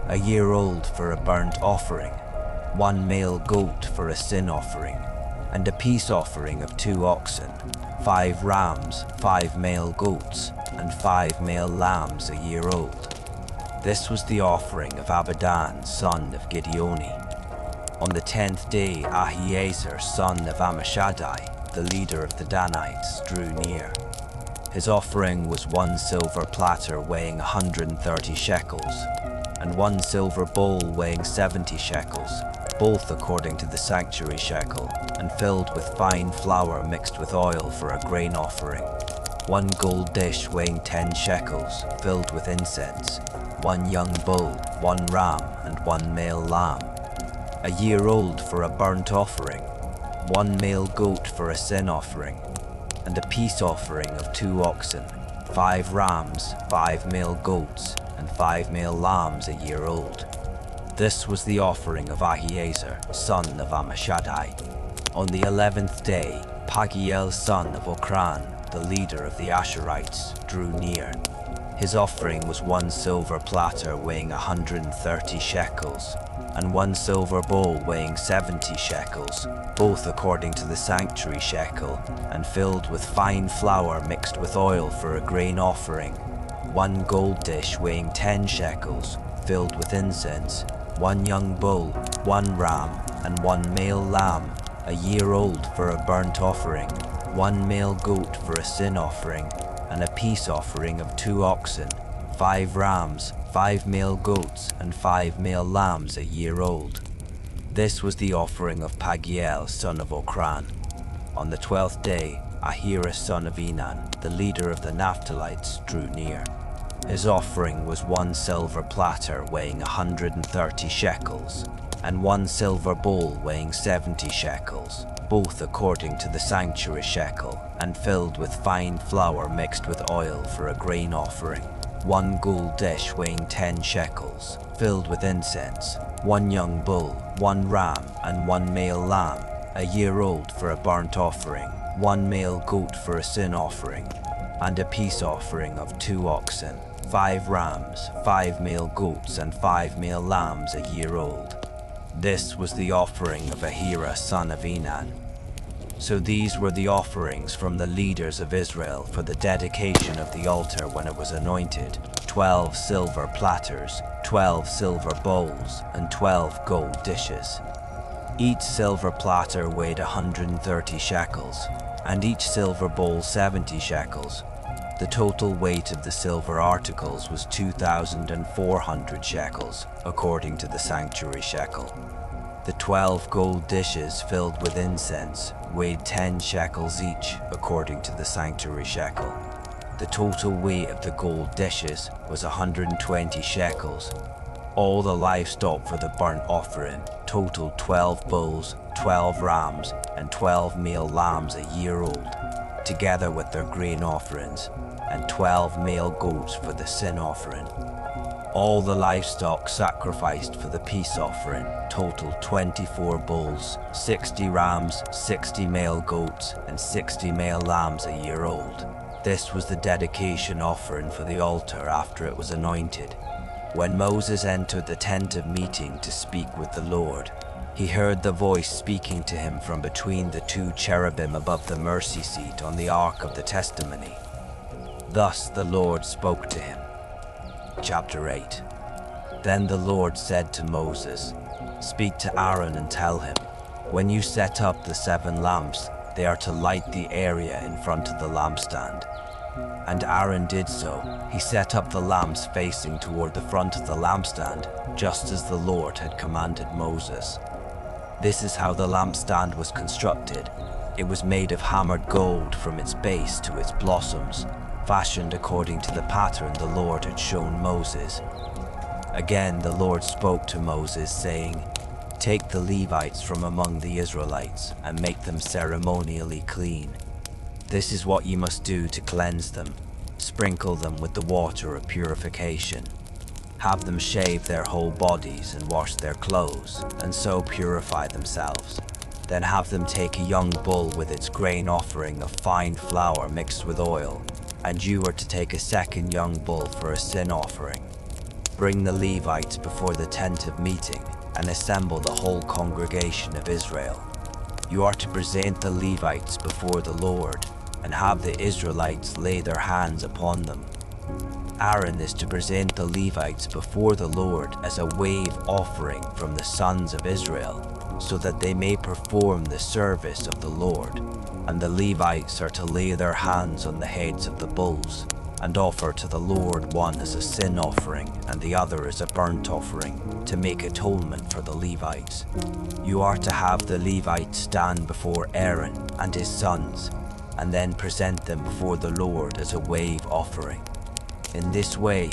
Speaker 1: a year old for a burnt offering, 1 male goat for a sin offering, and a peace offering of 2 oxen, 5 rams, 5 male goats, and 5 male lambs a year old. This was the offering of Abidan son of Gideoni. On the 10th day, Ahiezer son of Ammishaddai, the leader of the Danites, drew near. His offering was 1 silver platter weighing 130 shekels, and 1 silver bowl weighing 70 shekels, both according to the sanctuary shekel, and filled with fine flour mixed with oil for a grain offering. 1 gold dish weighing 10 shekels, filled with incense, 1 young bull, 1 ram, and 1 male lamb, a year old for a burnt offering, 1 male goat for a sin offering, and a peace offering of 2 oxen, 5 rams, 5 male goats, and 5 male lambs a year old. This was the offering of Ahiezer, son of Ammishaddai. On the 11th day, Pagiel, son of Okran, the leader of the Asherites, drew near. His offering was 1 silver platter weighing 130 shekels, and 1 silver bowl weighing 70 shekels, both according to the sanctuary shekel, and filled with fine flour mixed with oil for a grain offering. 1 gold dish weighing 10 shekels, filled with incense, 1 young bull, 1 ram, and 1 male lamb, a year old for a burnt offering, 1 male goat for a sin offering, and a peace offering of 2 oxen, 5 rams, 5 male goats, and 5 male lambs a year old. This was the offering of Pagiel, son of Okran. On the 12th day, Ahira, son of Enan, the leader of the Naphtalites, drew near. His offering was 1 silver platter weighing 130 shekels, and 1 silver bowl weighing 70 shekels, both according to the sanctuary shekel, and filled with fine flour mixed with oil for a grain offering. 1 gold dish weighing 10 shekels, filled with incense, 1 young bull, 1 ram, and 1 male lamb, a year old for a burnt offering, 1 male goat for a sin offering, and a peace offering of 2 oxen, 5 rams, 5 male goats, and 5 male lambs a year old. This was the offering of Ahira, son of Enan. So these were the offerings from the leaders of Israel for the dedication of the altar when it was anointed: 12 silver platters, 12 silver bowls, and 12 gold dishes. Each silver platter weighed 130 shekels, and each silver bowl 70 shekels. The total weight of the silver articles was 2,400 shekels, according to the sanctuary shekel. The 12 gold dishes filled with incense weighed 10 shekels each, according to the sanctuary shekel. The total weight of the gold dishes was 120 shekels. All the livestock for the burnt offering totaled 12 bulls, 12 rams, and 12 male lambs a year old, together with their grain offerings, and 12 male goats for the sin offering. All the livestock sacrificed for the peace offering totaled 24 bulls, 60 rams, 60 male goats, and 60 male lambs a year old. This was the dedication offering for the altar after it was anointed. When Moses entered the tent of meeting to speak with the Lord, he heard the voice speaking to him from between the 2 cherubim above the mercy seat on the ark of the testimony. Thus the Lord spoke to him. Chapter 8. Then the Lord said to Moses, "Speak to Aaron and tell him, when you set up the 7 lamps, they are to light the area in front of the lampstand." And Aaron did so. He set up the lamps facing toward the front of the lampstand, just as the Lord had commanded Moses. This is how the lampstand was constructed. It was made of hammered gold from its base to its blossoms, fashioned according to the pattern the Lord had shown Moses. Again the Lord spoke to Moses, saying, "Take the Levites from among the Israelites and make them ceremonially clean. This is what you must do to cleanse them. Sprinkle them with the water of purification. Have them shave their whole bodies and wash their clothes, and so purify themselves. Then have them take a young bull with its grain offering of fine flour mixed with oil, and you are to take a second young bull for a sin offering. Bring the Levites before the tent of meeting and assemble the whole congregation of Israel. You are to present the Levites before the Lord and have the Israelites lay their hands upon them. Aaron is to present the Levites before the Lord as a wave offering from the sons of Israel, so that they may perform the service of the Lord. And the Levites are to lay their hands on the heads of the bulls, and offer to the Lord one as a sin offering and the other as a burnt offering, to make atonement for the Levites. You are to have the Levites stand before Aaron and his sons, and then present them before the Lord as a wave offering. In this way,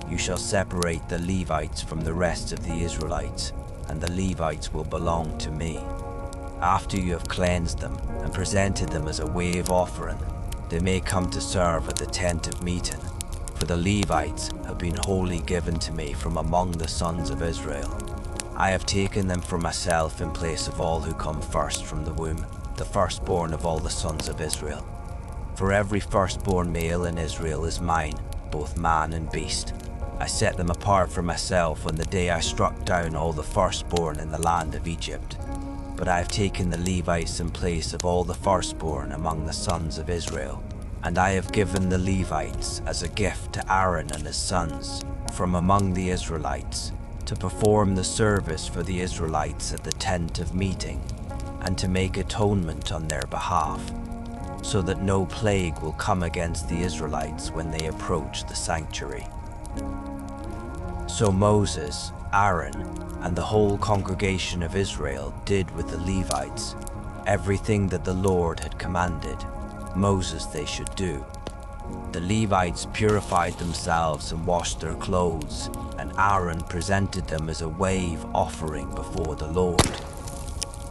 Speaker 1: you shall separate the Levites from the rest of the Israelites, and the Levites will belong to me. After you have cleansed them and presented them as a wave offering, they may come to serve at the tent of meeting, for the Levites have been wholly given to me from among the sons of Israel. I have taken them for myself in place of all who come first from the womb, the firstborn of all the sons of Israel. For every firstborn male in Israel is mine, both man and beast. I set them apart for myself on the day I struck down all the firstborn in the land of Egypt. But I have taken the Levites in place of all the firstborn among the sons of Israel. And I have given the Levites as a gift to Aaron and his sons from among the Israelites, to perform the service for the Israelites at the tent of meeting, and to make atonement on their behalf, so that no plague will come against the Israelites when they approach the sanctuary. So Moses, Aaron, and the whole congregation of Israel did with the Levites everything that the Lord had commanded Moses they should do. The Levites purified themselves and washed their clothes, and Aaron presented them as a wave offering before the Lord.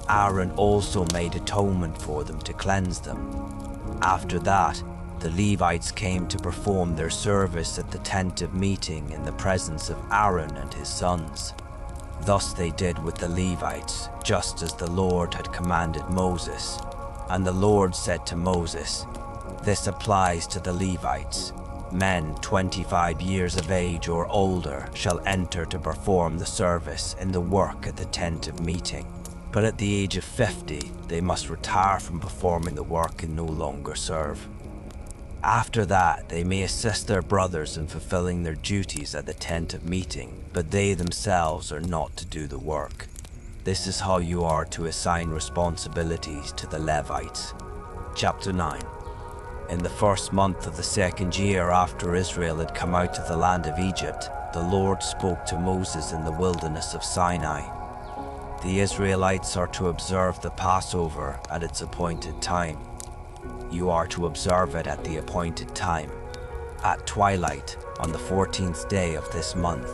Speaker 1: Aaron also made atonement for them to cleanse them. After that, the Levites came to perform their service at the tent of meeting in the presence of Aaron and his sons. Thus they did with the Levites, just as the Lord had commanded Moses. And the Lord said to Moses, "This applies to the Levites. Men 25 years of age or older shall enter to perform the service in the work at the tent of meeting. But at the age of 50, they must retire from performing the work and no longer serve. After that, they may assist their brothers in fulfilling their duties at the tent of meeting, but they themselves are not to do the work. This is how you are to assign responsibilities to the Levites." Chapter 9. In the first month of the second year after Israel had come out of the land of Egypt, the Lord spoke to Moses in the wilderness of Sinai. The Israelites are to observe the Passover at its appointed time. You are to observe it at the appointed time, at twilight on the 14th day of this month,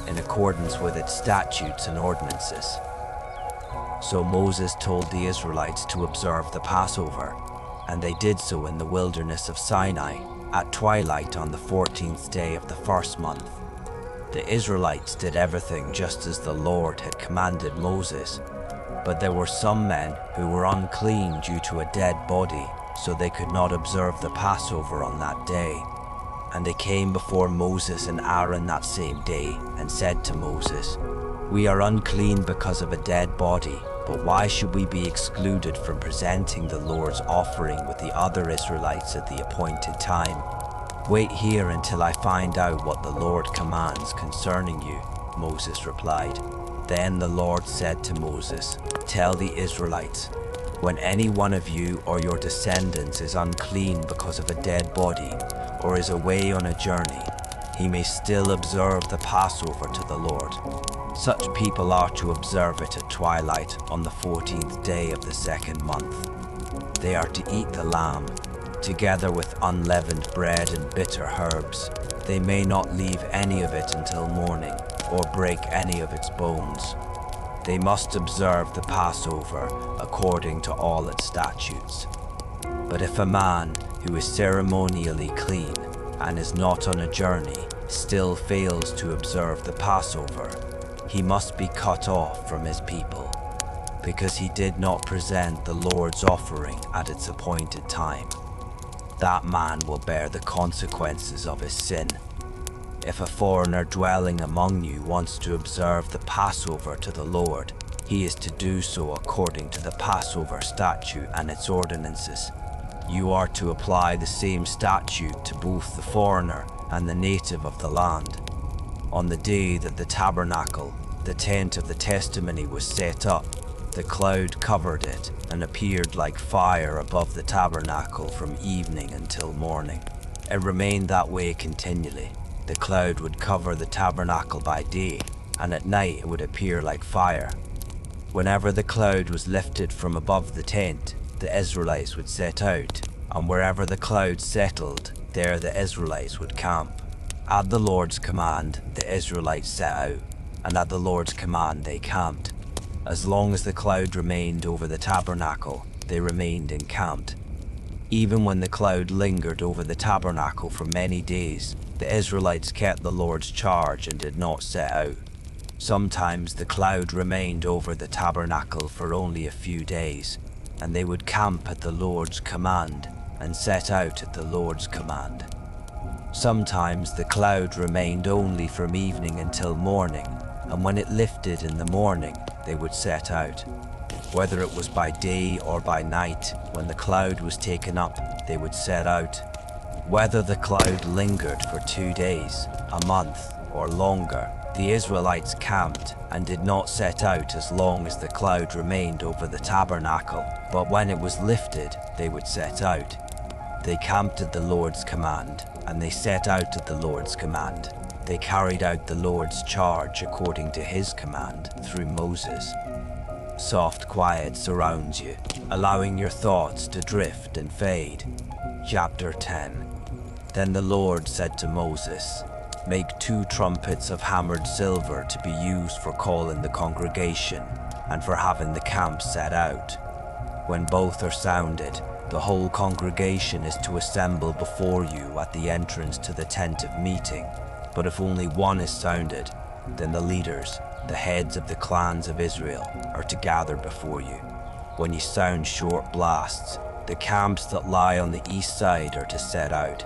Speaker 1: in accordance with its statutes and ordinances. So Moses told the Israelites to observe the Passover, and they did so in the wilderness of Sinai, at twilight on the 14th day of the first month. The Israelites did everything just as the Lord had commanded Moses, but there were some men who were unclean due to a dead body, so they could not observe the Passover on that day. And they came before Moses and Aaron that same day, and said to Moses, "We are unclean because of a dead body, but why should we be excluded from presenting the Lord's offering with the other Israelites at the appointed time? Wait here until I find out what the Lord commands concerning you," Moses replied. Then the Lord said to Moses, "Tell the Israelites, when any one of you or your descendants is unclean because of a dead body, or is away on a journey, he may still observe the Passover to the Lord. Such people are to observe it at twilight on the 14th day of the second month. They are to eat the lamb, together with unleavened bread and bitter herbs. They may not leave any of it until morning, or break any of its bones. They must observe the Passover according to all its statutes. But if a man who is ceremonially clean and is not on a journey still fails to observe the Passover, he must be cut off from his people, because he did not present the Lord's offering at its appointed time. That man will bear the consequences of his sin. If a foreigner dwelling among you wants to observe the Passover to the Lord, he is to do so according to the Passover statute and its ordinances. You are to apply the same statute to both the foreigner and the native of the land. On the day that the tabernacle, the tent of the testimony, was set up, the cloud covered it and appeared like fire above the tabernacle from evening until morning. It remained that way continually. The cloud would cover the tabernacle by day, and at night it would appear like fire. Whenever the cloud was lifted from above the tent, the Israelites would set out, and wherever the cloud settled, there the Israelites would camp. At the Lord's command, the Israelites set out, and at the Lord's command they camped. As long as the cloud remained over the tabernacle, they remained encamped. Even when the cloud lingered over the tabernacle for many days, the Israelites kept the Lord's charge and did not set out. Sometimes the cloud remained over the tabernacle for only a few days, and they would camp at the Lord's command and set out at the Lord's command. Sometimes the cloud remained only from evening until morning, and when it lifted in the morning, they would set out. Whether it was by day or by night, when the cloud was taken up, they would set out. Whether the cloud lingered for 2 days, a month, or longer, the Israelites camped and did not set out as long as the cloud remained over the tabernacle, but when it was lifted, they would set out. They camped at the Lord's command, and they set out at the Lord's command. They carried out the Lord's charge according to his command through Moses. Soft quiet surrounds you, allowing your thoughts to drift and fade. Chapter 10. Then the Lord said to Moses, "Make 2 trumpets of hammered silver to be used for calling the congregation and for having the camp set out. When both are sounded, the whole congregation is to assemble before you at the entrance to the tent of meeting. But if only one is sounded, then the leaders, the heads of the clans of Israel, are to gather before you. When you sound short blasts, the camps that lie on the east side are to set out.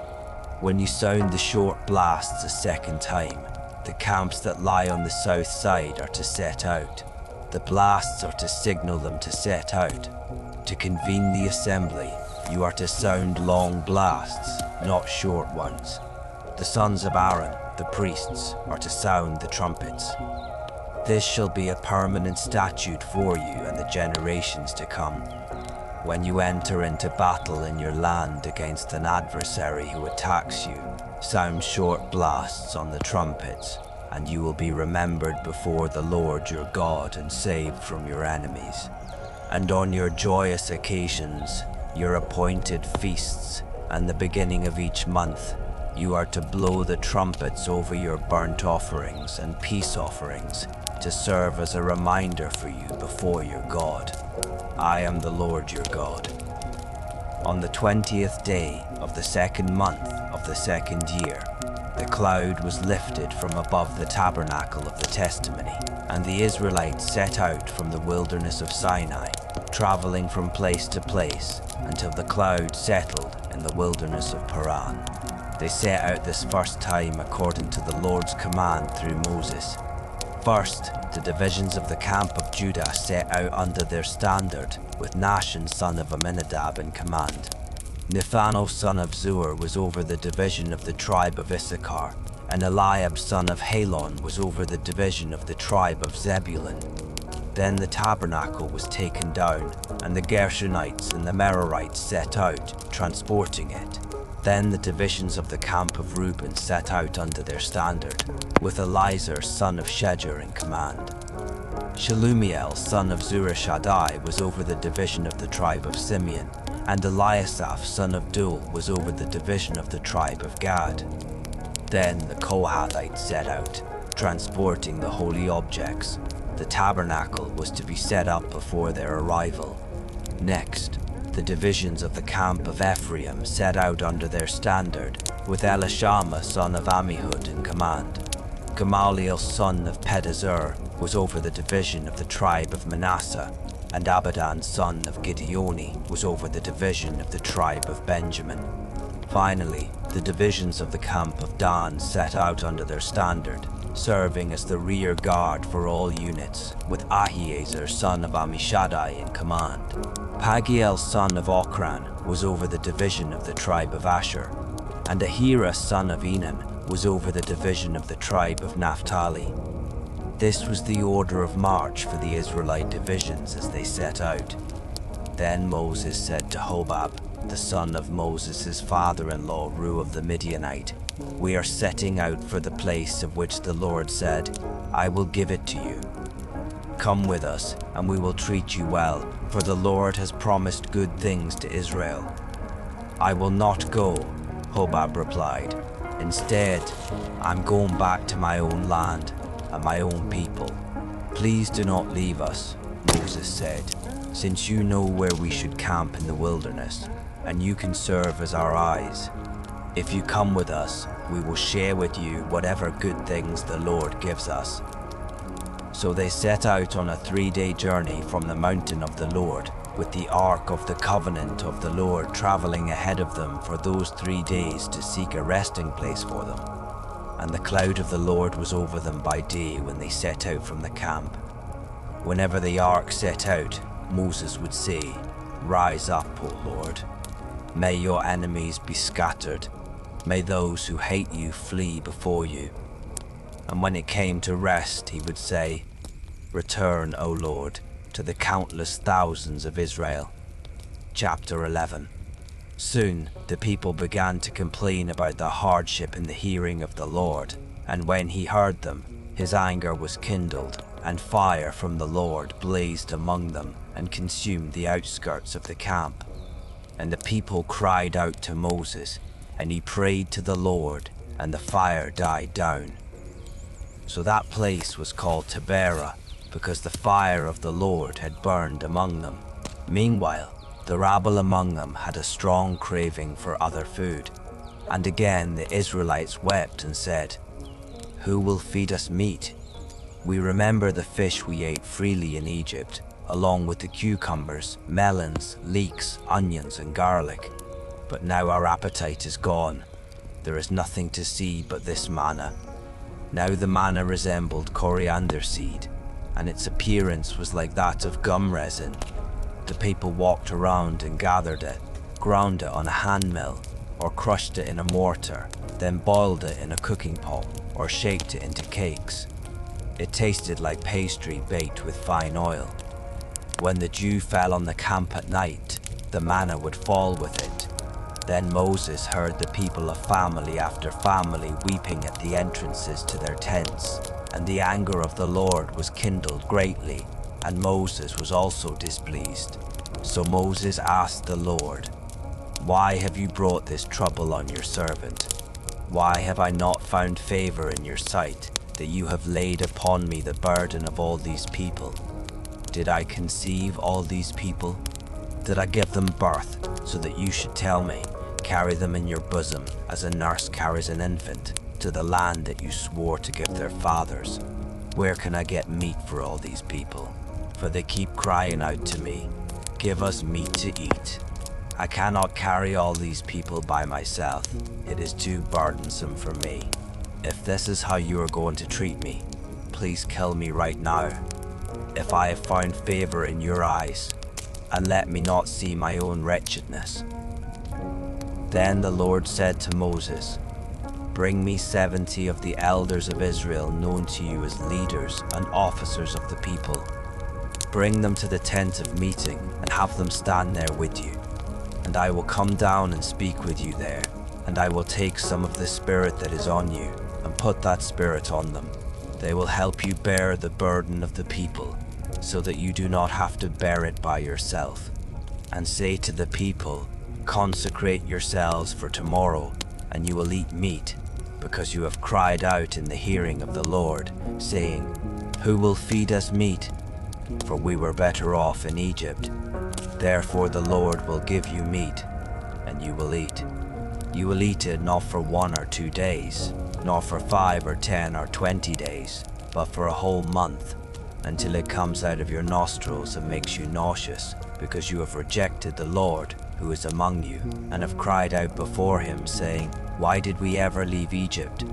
Speaker 1: When you sound the short blasts a second time, the camps that lie on the south side are to set out. The blasts are to signal them to set out. To convene the assembly, you are to sound long blasts, not short ones. The sons of Aaron, the priests, are to sound the trumpets. This shall be a permanent statute for you and the generations to come. When you enter into battle in your land against an adversary who attacks you, sound short blasts on the trumpets, and you will be remembered before the Lord your God and saved from your enemies. And on your joyous occasions, your appointed feasts, and the beginning of each month, you are to blow the trumpets over your burnt offerings and peace offerings to serve as a reminder for you before your God. I am the Lord your God. On the 20th day of the 2nd month of the 2nd year, the cloud was lifted from above the tabernacle of the testimony, and the Israelites set out from the wilderness of Sinai, traveling from place to place until the cloud settled in the wilderness of Paran. They set out this first time according to the Lord's command through Moses. First, the divisions of the camp of Judah set out under their standard, with Nahshon son of Amminadab in command. Nathanael son of Zuar was over the division of the tribe of Issachar, and Eliab son of Helon was over the division of the tribe of Zebulun. Then the tabernacle was taken down, and the Gershonites and the Merarites set out, transporting it. Then the divisions of the camp of Reuben set out under their standard, with Elizur son of Shedeur in command. Shelumiel son of Zurishaddai was over the division of the tribe of Simeon, and Eliasaph son of Duel was over the division of the tribe of Gad. Then the Kohathites set out, transporting the holy objects. The tabernacle was to be set up before their arrival. Next, the divisions of the camp of Ephraim set out under their standard, with Elishama son of Ammihud in command. Gamaliel son of Pedazur was over the division of the tribe of Manasseh, and Abidan son of Gideoni was over the division of the tribe of Benjamin. Finally, the divisions of the camp of Dan set out under their standard, serving as the rear guard for all units, with Ahiezer son of Ammishaddai in command. Pagiel son of Ochran was over the division of the tribe of Asher, and Ahira son of Enan was over the division of the tribe of Naphtali. This was the order of march for the Israelite divisions as they set out. Then Moses said to Hobab, the son of Moses' father-in-law, Ru of the Midianite, "We are setting out for the place of which the Lord said, 'I will give it to you.' Come with us, and we will treat you well, for the Lord has promised good things to Israel." "I will not go," Hobab replied. "Instead, I'm going back to my own land and my own people." "Please do not leave us," Moses said, "since you know where we should camp in the wilderness, and you can serve as our eyes. If you come with us, we will share with you whatever good things the Lord gives us." So they set out on a 3-day journey from the mountain of the Lord, with the ark of the covenant of the Lord traveling ahead of them for those 3 days to seek a resting place for them. And the cloud of the Lord was over them by day when they set out from the camp. Whenever the ark set out, Moses would say, "Rise up, O Lord. May your enemies be scattered. May those who hate you flee before you." And when it came to rest, he would say, "Return, O Lord, to the countless thousands of Israel." Chapter 11. Soon the people began to complain about the hardship in the hearing of the Lord, and when he heard them, his anger was kindled, and fire from the Lord blazed among them and consumed the outskirts of the camp. And the people cried out to Moses, and he prayed to the Lord, and the fire died down. So that place was called Taberah, because the fire of the Lord had burned among them. Meanwhile, the rabble among them had a strong craving for other food. And again the Israelites wept and said, "Who will feed us meat? We remember the fish we ate freely in Egypt, along with the cucumbers, melons, leeks, onions, and garlic. But now our appetite is gone. There is nothing to see but this manna." Now the manna resembled coriander seed, and its appearance was like that of gum resin. The people walked around and gathered it, ground it on a hand mill, or crushed it in a mortar, then boiled it in a cooking pot, or shaped it into cakes. It tasted like pastry baked with fine oil. When the dew fell on the camp at night, the manna would fall with it. Then Moses heard the people of family after family weeping at the entrances to their tents, and the anger of the Lord was kindled greatly, and Moses was also displeased. So Moses asked the Lord, "Why have you brought this trouble on your servant? Why have I not found favor in your sight, that you have laid upon me the burden of all these people? Did I conceive all these people? Did I give them birth so that you should tell me, 'Carry them in your bosom as a nurse carries an infant, to the land that you swore to give their fathers?' Where can I get meat for all these people? For they keep crying out to me, 'Give us meat to eat.' I cannot carry all these people by myself. It is too burdensome for me. If this is how you are going to treat me, please kill me right now, if I have found favor in your eyes, and let me not see my own wretchedness." Then the Lord said to Moses, "Bring me 70 of the elders of Israel known to you as leaders and officers of the people. Bring them to the tent of meeting and have them stand there with you. And I will come down and speak with you there, and I will take some of the spirit that is on you and put that spirit on them. They will help you bear the burden of the people, so that you do not have to bear it by yourself. And say to the people, 'Consecrate yourselves for tomorrow, and you will eat meat, because you have cried out in the hearing of the Lord, saying, "Who will feed us meat? For we were better off in Egypt." Therefore the Lord will give you meat, and you will eat. You will eat it not for 1 or 2 days, nor for 5 or 10 or 20 days, but for a whole month, until it comes out of your nostrils and makes you nauseous, because you have rejected the Lord who is among you, and have cried out before him, saying, "Why did we ever leave Egypt?"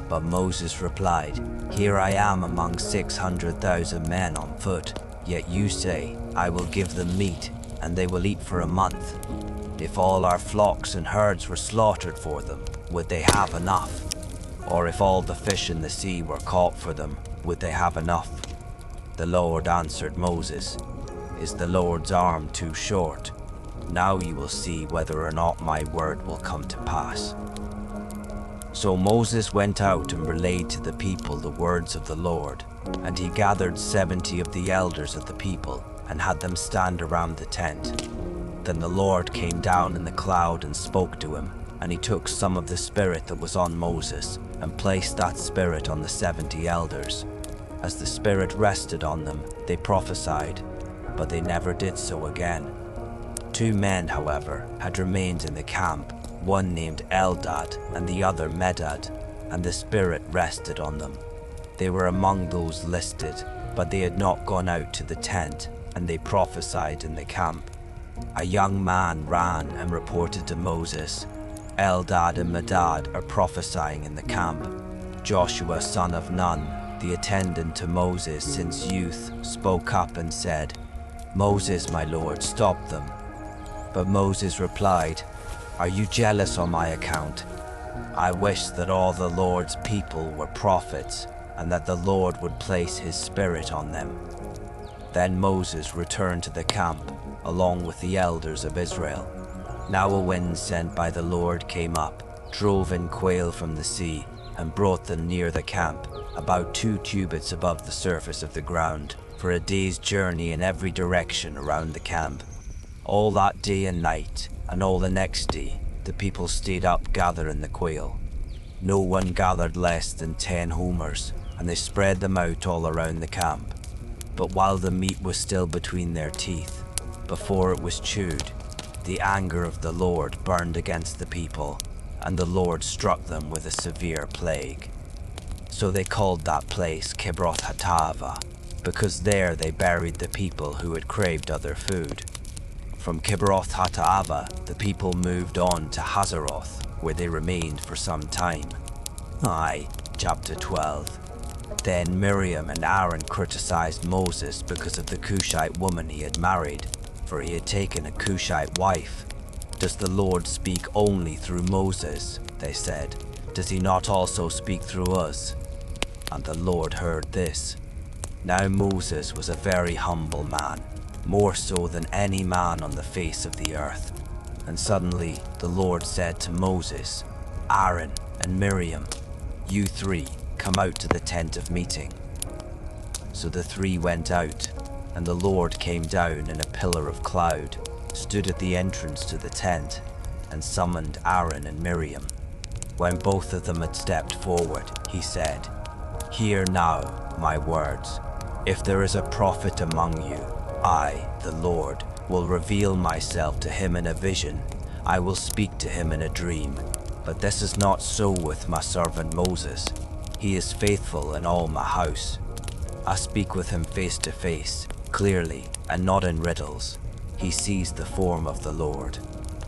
Speaker 1: But Moses replied, "Here I am among 600,000 men on foot, yet you say, 'I will give them meat, and they will eat for a month.' If all our flocks and herds were slaughtered for them, would they have enough? Or if all the fish in the sea were caught for them, would they have enough?" The Lord answered Moses, "Is the Lord's arm too short? Now you will see whether or not my word will come to pass." So Moses went out and relayed to the people the words of the Lord, and he gathered 70 of the elders of the people and had them stand around the tent. Then the Lord came down in the cloud and spoke to him, and he took some of the spirit that was on Moses and placed that spirit on the 70 elders. As the spirit rested on them, they prophesied, but they never did so again. 2 men, however, had remained in the camp, one named Eldad and the other Medad, and the Spirit rested on them. They were among those listed, But they had not gone out to the tent, and they prophesied in the camp. A young man ran and reported to Moses, Eldad and Medad are prophesying in the camp. Joshua son of Nun, the attendant to Moses since youth, spoke up and said, Moses, my lord, stop them. But Moses replied, Are you jealous on my account? I wish that all the Lord's people were prophets, and that the Lord would place his spirit on them. Then Moses returned to the camp, along with the elders of Israel. Now a wind sent by the Lord came up, drove in quail from the sea, and brought them near the camp, about 2 cubits above the surface of the ground, for a day's journey in every direction around the camp. All that day and night, and all the next day, the people stayed up gathering the quail. No one gathered less than 10 homers, and they spread them out all around the camp. But while the meat was still between their teeth, before it was chewed, the anger of the Lord burned against the people, and the Lord struck them with a severe plague. So they called that place Kibroth Hattaavah, because there they buried the people who had craved other food. From Kibroth Hattaavah, the people moved on to Hazeroth, where they remained for some time. Chapter 12. Then Miriam and Aaron criticized Moses because of the Cushite woman he had married, for he had taken a Cushite wife. Does the Lord speak only through Moses? They said. Does he not also speak through us? And the Lord heard this. Now Moses was a very humble man, more so than any man on the face of the earth. And suddenly the Lord said to Moses, Aaron and Miriam, you 3, come out to the tent of meeting. So the 3 went out, and the Lord came down in a pillar of cloud, stood at the entrance to the tent, and summoned Aaron and Miriam. When both of them had stepped forward, he said, Hear now my words. If there is a prophet among you, I, the Lord, will reveal myself to him in a vision. I will speak to him in a dream. But this is not so with my servant Moses. He is faithful in all my house. I speak with him face to face, clearly, and not in riddles. He sees the form of the Lord.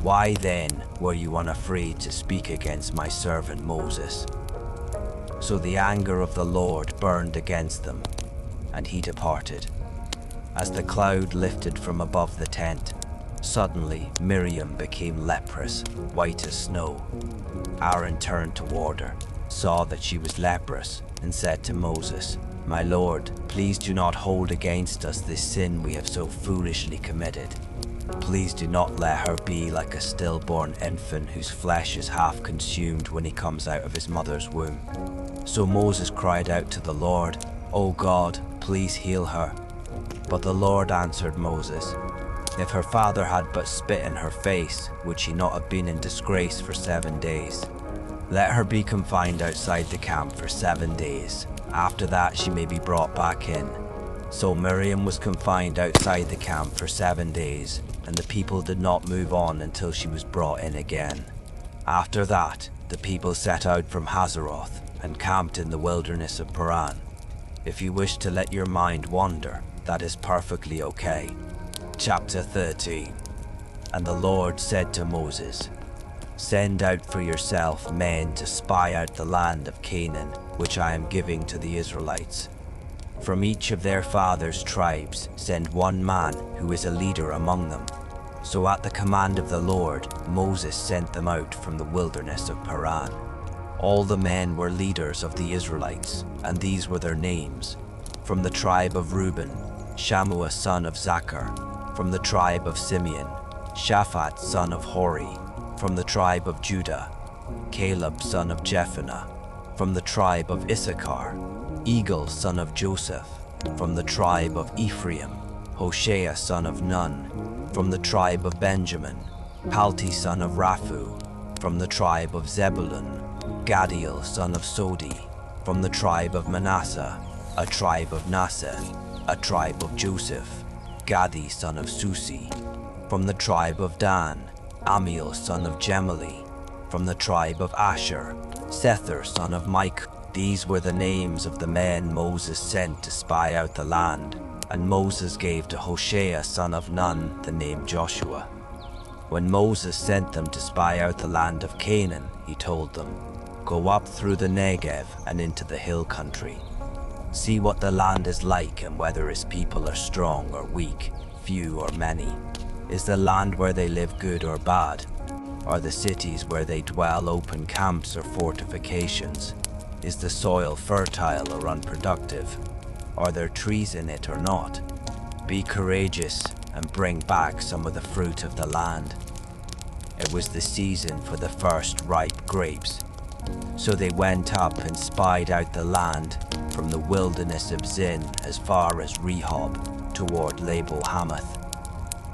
Speaker 1: Why then were you unafraid to speak against my servant Moses? So the anger of the Lord burned against them, and he departed. As the cloud lifted from above the tent, suddenly Miriam became leprous, white as snow. Aaron turned toward her, saw that she was leprous, and said to Moses, My Lord, please do not hold against us this sin we have so foolishly committed. Please do not let her be like a stillborn infant whose flesh is half consumed when he comes out of his mother's womb. So Moses cried out to the Lord, O God, please heal her. But the Lord answered Moses, If her father had but spit in her face, would she not have been in disgrace for 7 days? Let her be confined outside the camp for 7 days. After that she may be brought back in. So Miriam was confined outside the camp for 7 days, and the people did not move on until she was brought in again. After that, the people set out from Hazeroth and camped in the wilderness of Paran. If you wish to let your mind wander, that is perfectly okay. Chapter 13. And the Lord said to Moses, Send out for yourself men to spy out the land of Canaan, which I am giving to the Israelites. From each of their fathers' tribes send 1 man who is a leader among them. So at the command of the Lord, Moses sent them out from the wilderness of Paran. All the men were leaders of the Israelites, and these were their names. From the tribe of Reuben, Shammua son of Zachar. From the tribe of Simeon, Shaphat son of Hori. From the tribe of Judah, Caleb son of Jephunneh. From the tribe of Issachar, Eagle son of Joseph. From the tribe of Ephraim, Hoshea son of Nun. From the tribe of Benjamin, Palti son of Raphu. From the tribe of Zebulun, Gadiel son of Sodi. From the tribe of Manasseh, a tribe of Naseth, a tribe of Joseph, Gadi son of Susi. From the tribe of Dan, Amiel son of Gemali. From the tribe of Asher, Sether son of Mike. These were the names of the men Moses sent to spy out the land, and Moses gave to Hoshea son of Nun the name Joshua. When Moses sent them to spy out the land of Canaan, he told them, "Go up through the Negev and into the hill country. See what the land is like and whether its people are strong or weak, few or many. Is the land where they live good or bad? Are the cities where they dwell open camps or fortifications? Is the soil fertile or unproductive? Are there trees in it or not? Be courageous and bring back some of the fruit of the land." It was the season for the first ripe grapes. So they went up and spied out the land from the wilderness of Zin as far as Rehob toward Labo-Hamath.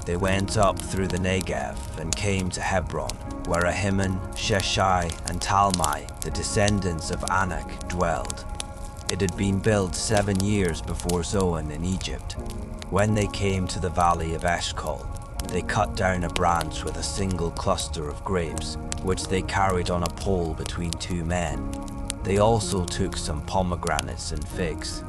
Speaker 1: They went up through the Negev and came to Hebron, where Ahiman, Sheshai, and Talmai, the descendants of Anak, dwelled. It had been built 7 years before Zoan in Egypt. When they came to the valley of Eshcol, they cut down a branch with a single cluster of grapes, which they carried on a pole between 2 men. They also took some pomegranates and figs.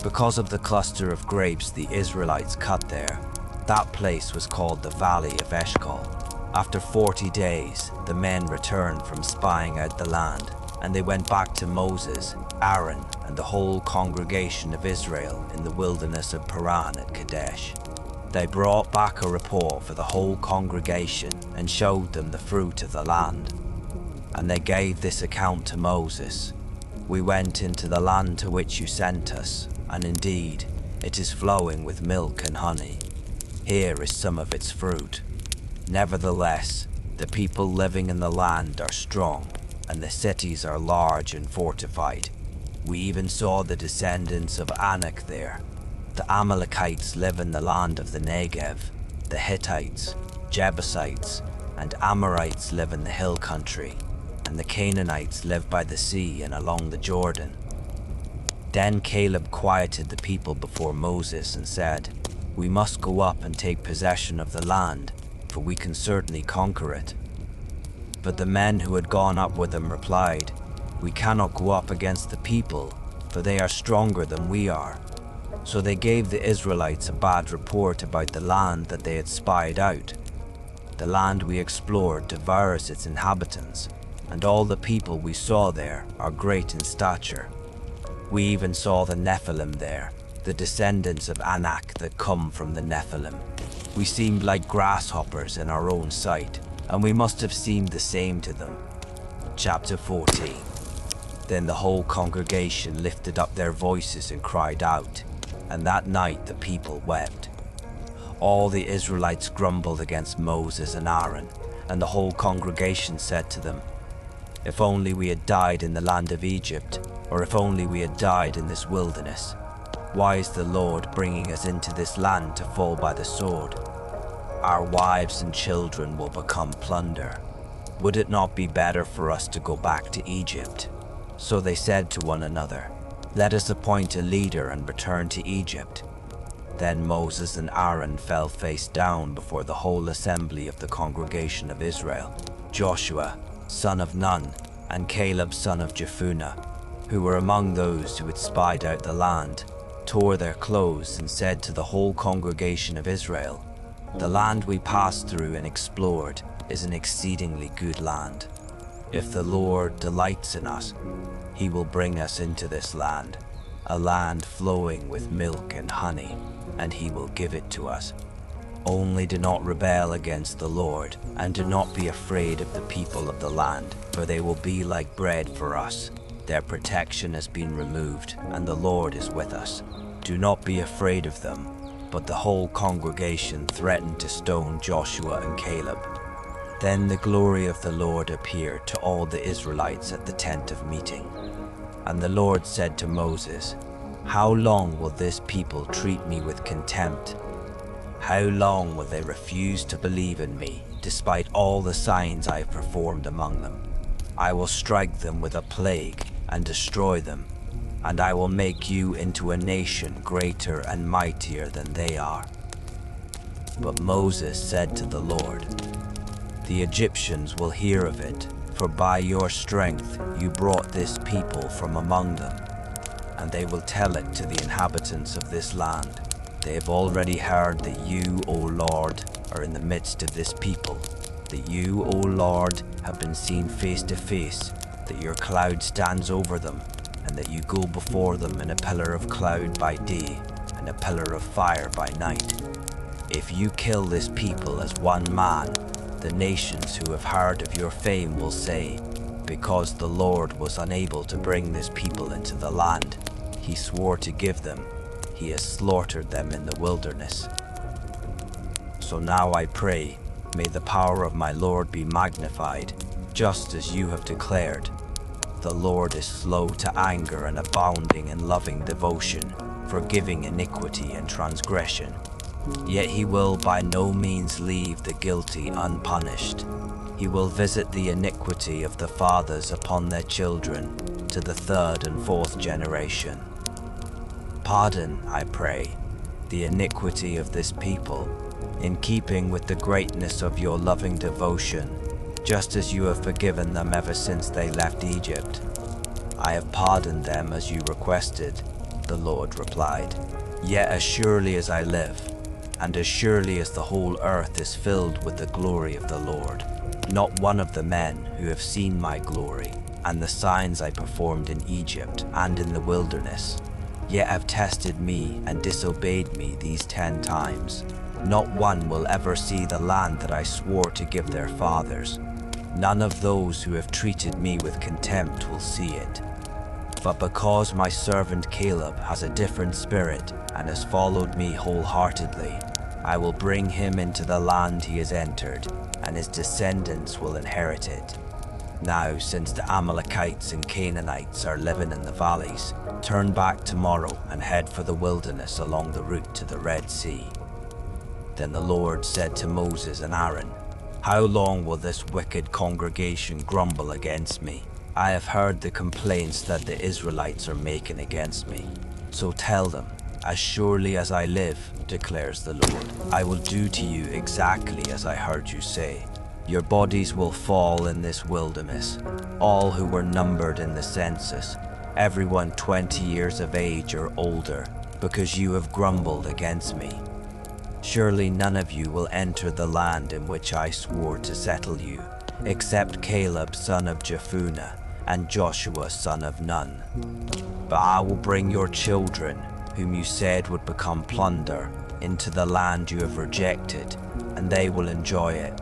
Speaker 1: Because of the cluster of grapes the Israelites cut there, that place was called the Valley of Eshcol. After 40 days, the men returned from spying out the land, and they went back to Moses, Aaron, and the whole congregation of Israel in the wilderness of Paran at Kadesh. They brought back a report for the whole congregation and showed them the fruit of the land. And they gave this account to Moses: "We went into the land to which you sent us, and indeed, it is flowing with milk and honey. Here is some of its fruit. Nevertheless, the people living in the land are strong, and the cities are large and fortified. We even saw the descendants of Anak there. The Amalekites live in the land of the Negev. The Hittites, Jebusites, and Amorites live in the hill country, and the Canaanites live by the sea and along the Jordan." Then Caleb quieted the people before Moses and said, "We must go up and take possession of the land, for we can certainly conquer it." But the men who had gone up with him replied, "We cannot go up against the people, for they are stronger than we are." So they gave the Israelites a bad report about the land that they had spied out. "The land we explored devours its inhabitants, and all the people we saw there are great in stature. We even saw the Nephilim there, the descendants of Anak that come from the Nephilim. We seemed like grasshoppers in our own sight, and we must have seemed the same to them." Chapter 14. Then the whole congregation lifted up their voices and cried out, and that night the people wept. All the Israelites grumbled against Moses and Aaron, and the whole congregation said to them, "If only we had died in the land of Egypt, or if only we had died in this wilderness. Why is the Lord bringing us into this land to fall by the sword? Our wives and children will become plunder. Would it not be better for us to go back to Egypt?" So they said to one another, "Let us appoint a leader and return to Egypt." Then Moses and Aaron fell face down before the whole assembly of the congregation of Israel. Joshua, son of Nun, and Caleb, son of Jephunneh, who were among those who had spied out the land, tore their clothes and said to the whole congregation of Israel, "The land we passed through and explored is an exceedingly good land. If the Lord delights in us, he will bring us into this land, a land flowing with milk and honey, and he will give it to us. Only do not rebel against the Lord, and do not be afraid of the people of the land, for they will be like bread for us. Their protection has been removed, and the Lord is with us. Do not be afraid of them." But the whole congregation threatened to stone Joshua and Caleb. Then the glory of the Lord appeared to all the Israelites at the tent of meeting. And the Lord said to Moses, "How long will this people treat me with contempt? How long will they refuse to believe in me, despite all the signs I have performed among them? I will strike them with a plague and destroy them, and I will make you into a nation greater and mightier than they are." But Moses said to the Lord, "The Egyptians will hear of it, For by your strength you brought this people from among them, and they will tell it to the inhabitants of this land. They have already heard that you, O Lord, are in the midst of this people, that you, O Lord, have been seen face to face, that your cloud stands over them, and that you go before them in a pillar of cloud by day, and a pillar of fire by night. If you kill this people as one man, the nations who have heard of your fame will say, because the Lord was unable to bring this people into the land he swore to give them, he has slaughtered them in the wilderness. So now I pray, may the power of my Lord be magnified, just as you have declared. The Lord is slow to anger and abounding in loving devotion, forgiving iniquity and transgression. Yet he will by no means leave the guilty unpunished. He will visit the iniquity of the fathers upon their children, to the third and fourth generation. Pardon, I pray, the iniquity of this people, in keeping with the greatness of your loving devotion, just as you have forgiven them ever since they left Egypt. I have pardoned them as you requested, the Lord replied. Yet as surely as I live, and as surely as the whole earth is filled with the glory of the Lord, not one of the men who have seen my glory, and the signs I performed in Egypt and in the wilderness, yet have tested me and disobeyed me these 10 times. Not one will ever see the land that I swore to give their fathers. None of those who have treated me with contempt will see it. But because my servant Caleb has a different spirit and has followed me wholeheartedly, I will bring him into the land he has entered, and his descendants will inherit it. Now, since the Amalekites and Canaanites are living in the valleys, turn back tomorrow and head for the wilderness along the route to the Red Sea. Then the Lord said to Moses and Aaron, How long will this wicked congregation grumble against me? I have heard the complaints that the Israelites are making against me. So tell them, as surely as I live, declares the Lord, I will do to you exactly as I heard you say. Your bodies will fall in this wilderness, all who were numbered in the census, everyone 20 years of age or older, because you have grumbled against me. Surely none of you will enter the land in which I swore to settle you, except Caleb son of Jephunneh and Joshua son of Nun. But I will bring your children, whom you said would become plunder, into the land you have rejected, and they will enjoy it.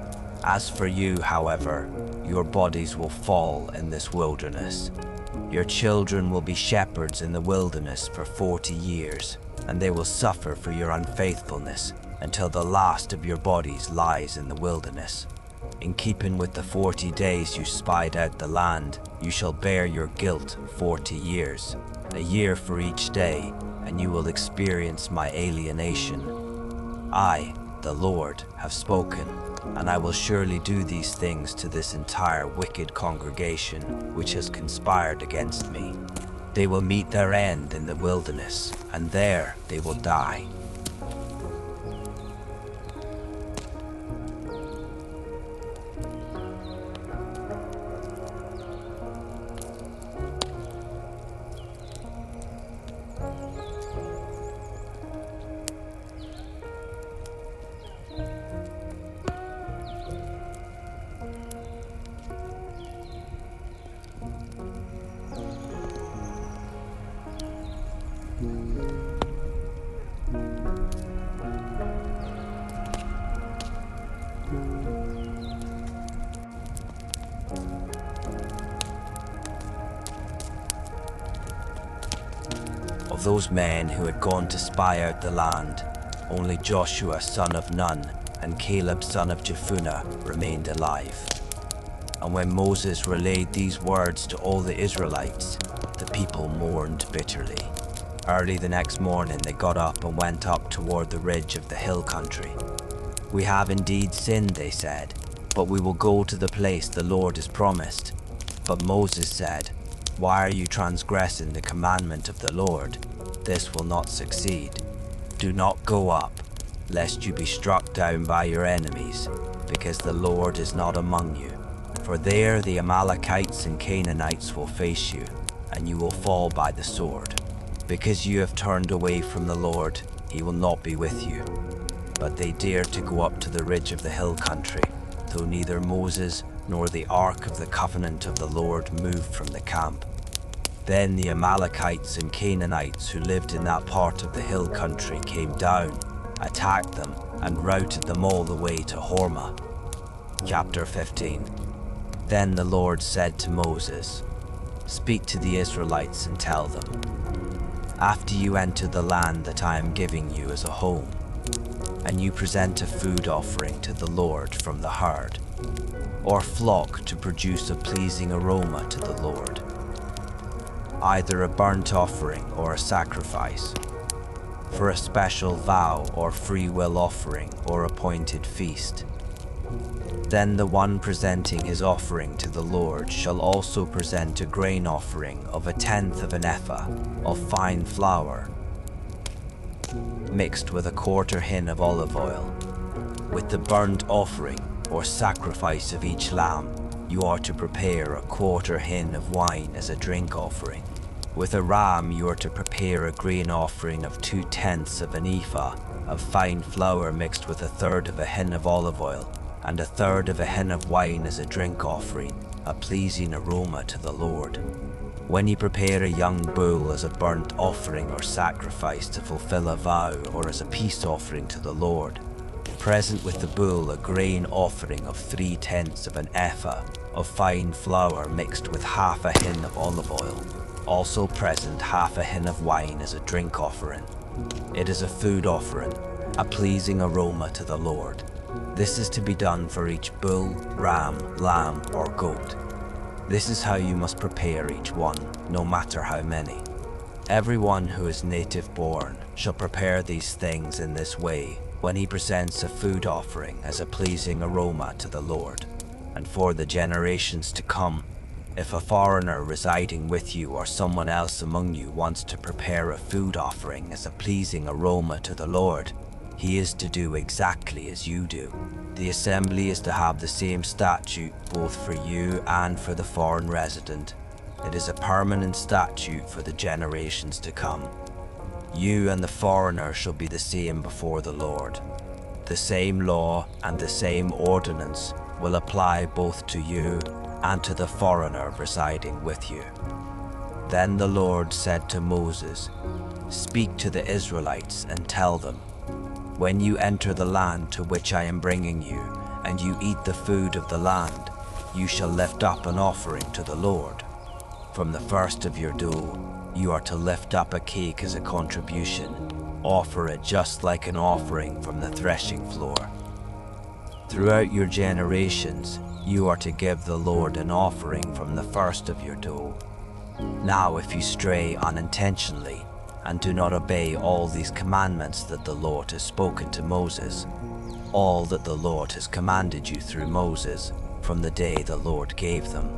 Speaker 1: As for you, however, your bodies will fall in this wilderness. Your children will be shepherds in the wilderness for 40 years, and they will suffer for your unfaithfulness until the last of your bodies lies in the wilderness. In keeping with the 40 days you spied out the land, you shall bear your guilt 40 years, a year for each day, and you will experience my alienation. I, the Lord, have spoken, and I will surely do these things to this entire wicked congregation which has conspired against me. They will meet their end in the wilderness, and there they will die. Of those men who had gone to spy out the land, only Joshua son of Nun and Caleb son of Jephunneh remained alive. And when Moses relayed these words to all the Israelites, the people mourned bitterly. Early the next morning they got up and went up toward the ridge of the hill country. We have indeed sinned, they said, but we will go to the place the Lord has promised. But Moses said, Why are you transgressing the commandment of the Lord? This will not succeed. Do not go up, lest you be struck down by your enemies, because the Lord is not among you. For there the Amalekites and Canaanites will face you, and you will fall by the sword. Because you have turned away from the Lord, he will not be with you. But they dared to go up to the ridge of the hill country, though neither Moses nor the ark of the covenant of the Lord moved from the camp. Then the Amalekites and Canaanites who lived in that part of the hill country came down, attacked them, and routed them all the way to Hormah. Chapter 15. Then the Lord said to Moses, "Speak to the Israelites and tell them, after you enter the land that I am giving you as a home, and you present a food offering to the Lord from the herd, or flock to produce a pleasing aroma to the Lord, either a burnt offering or a sacrifice, for a special vow or free will offering or appointed feast. Then the one presenting his offering to the Lord shall also present a grain offering of 1/10 of an ephah of fine flour, mixed with 1/4 hin of olive oil. With the burnt offering or sacrifice of each lamb, you are to prepare 1/4 hin of wine as a drink offering. With a ram you are to prepare a grain offering of 2/10 of an ephah of fine flour mixed with 1/3 of a hin of olive oil, and 1/3 of a hin of wine as a drink offering, a pleasing aroma to the Lord. When you prepare a young bull as a burnt offering or sacrifice to fulfill a vow or as a peace offering to the Lord, present with the bull a grain offering of 3/10 of an ephah of fine flour mixed with 1/2 a hin of olive oil. Also present 1/2 a hin of wine as a drink offering. It is a food offering, a pleasing aroma to the Lord. This is to be done for each bull, ram, lamb, or goat. This is how you must prepare each one, no matter how many. Everyone who is native born shall prepare these things in this way when he presents a food offering as a pleasing aroma to the Lord. And for the generations to come, if a foreigner residing with you or someone else among you wants to prepare a food offering as a pleasing aroma to the Lord, he is to do exactly as you do. The assembly is to have the same statute both for you and for the foreign resident. It is a permanent statute for the generations to come. You and the foreigner shall be the same before the Lord. The same law and the same ordinance will apply both to you and to the foreigner residing with you." Then the Lord said to Moses, "Speak to the Israelites and tell them, when you enter the land to which I am bringing you, and you eat the food of the land, you shall lift up an offering to the Lord. From the first of your dough, you are to lift up a cake as a contribution. Offer it just like an offering from the threshing floor. Throughout your generations, you are to give the Lord an offering from the first of your dough. Now if you stray unintentionally, and do not obey all these commandments that the Lord has spoken to Moses, all that the Lord has commanded you through Moses, from the day the Lord gave them,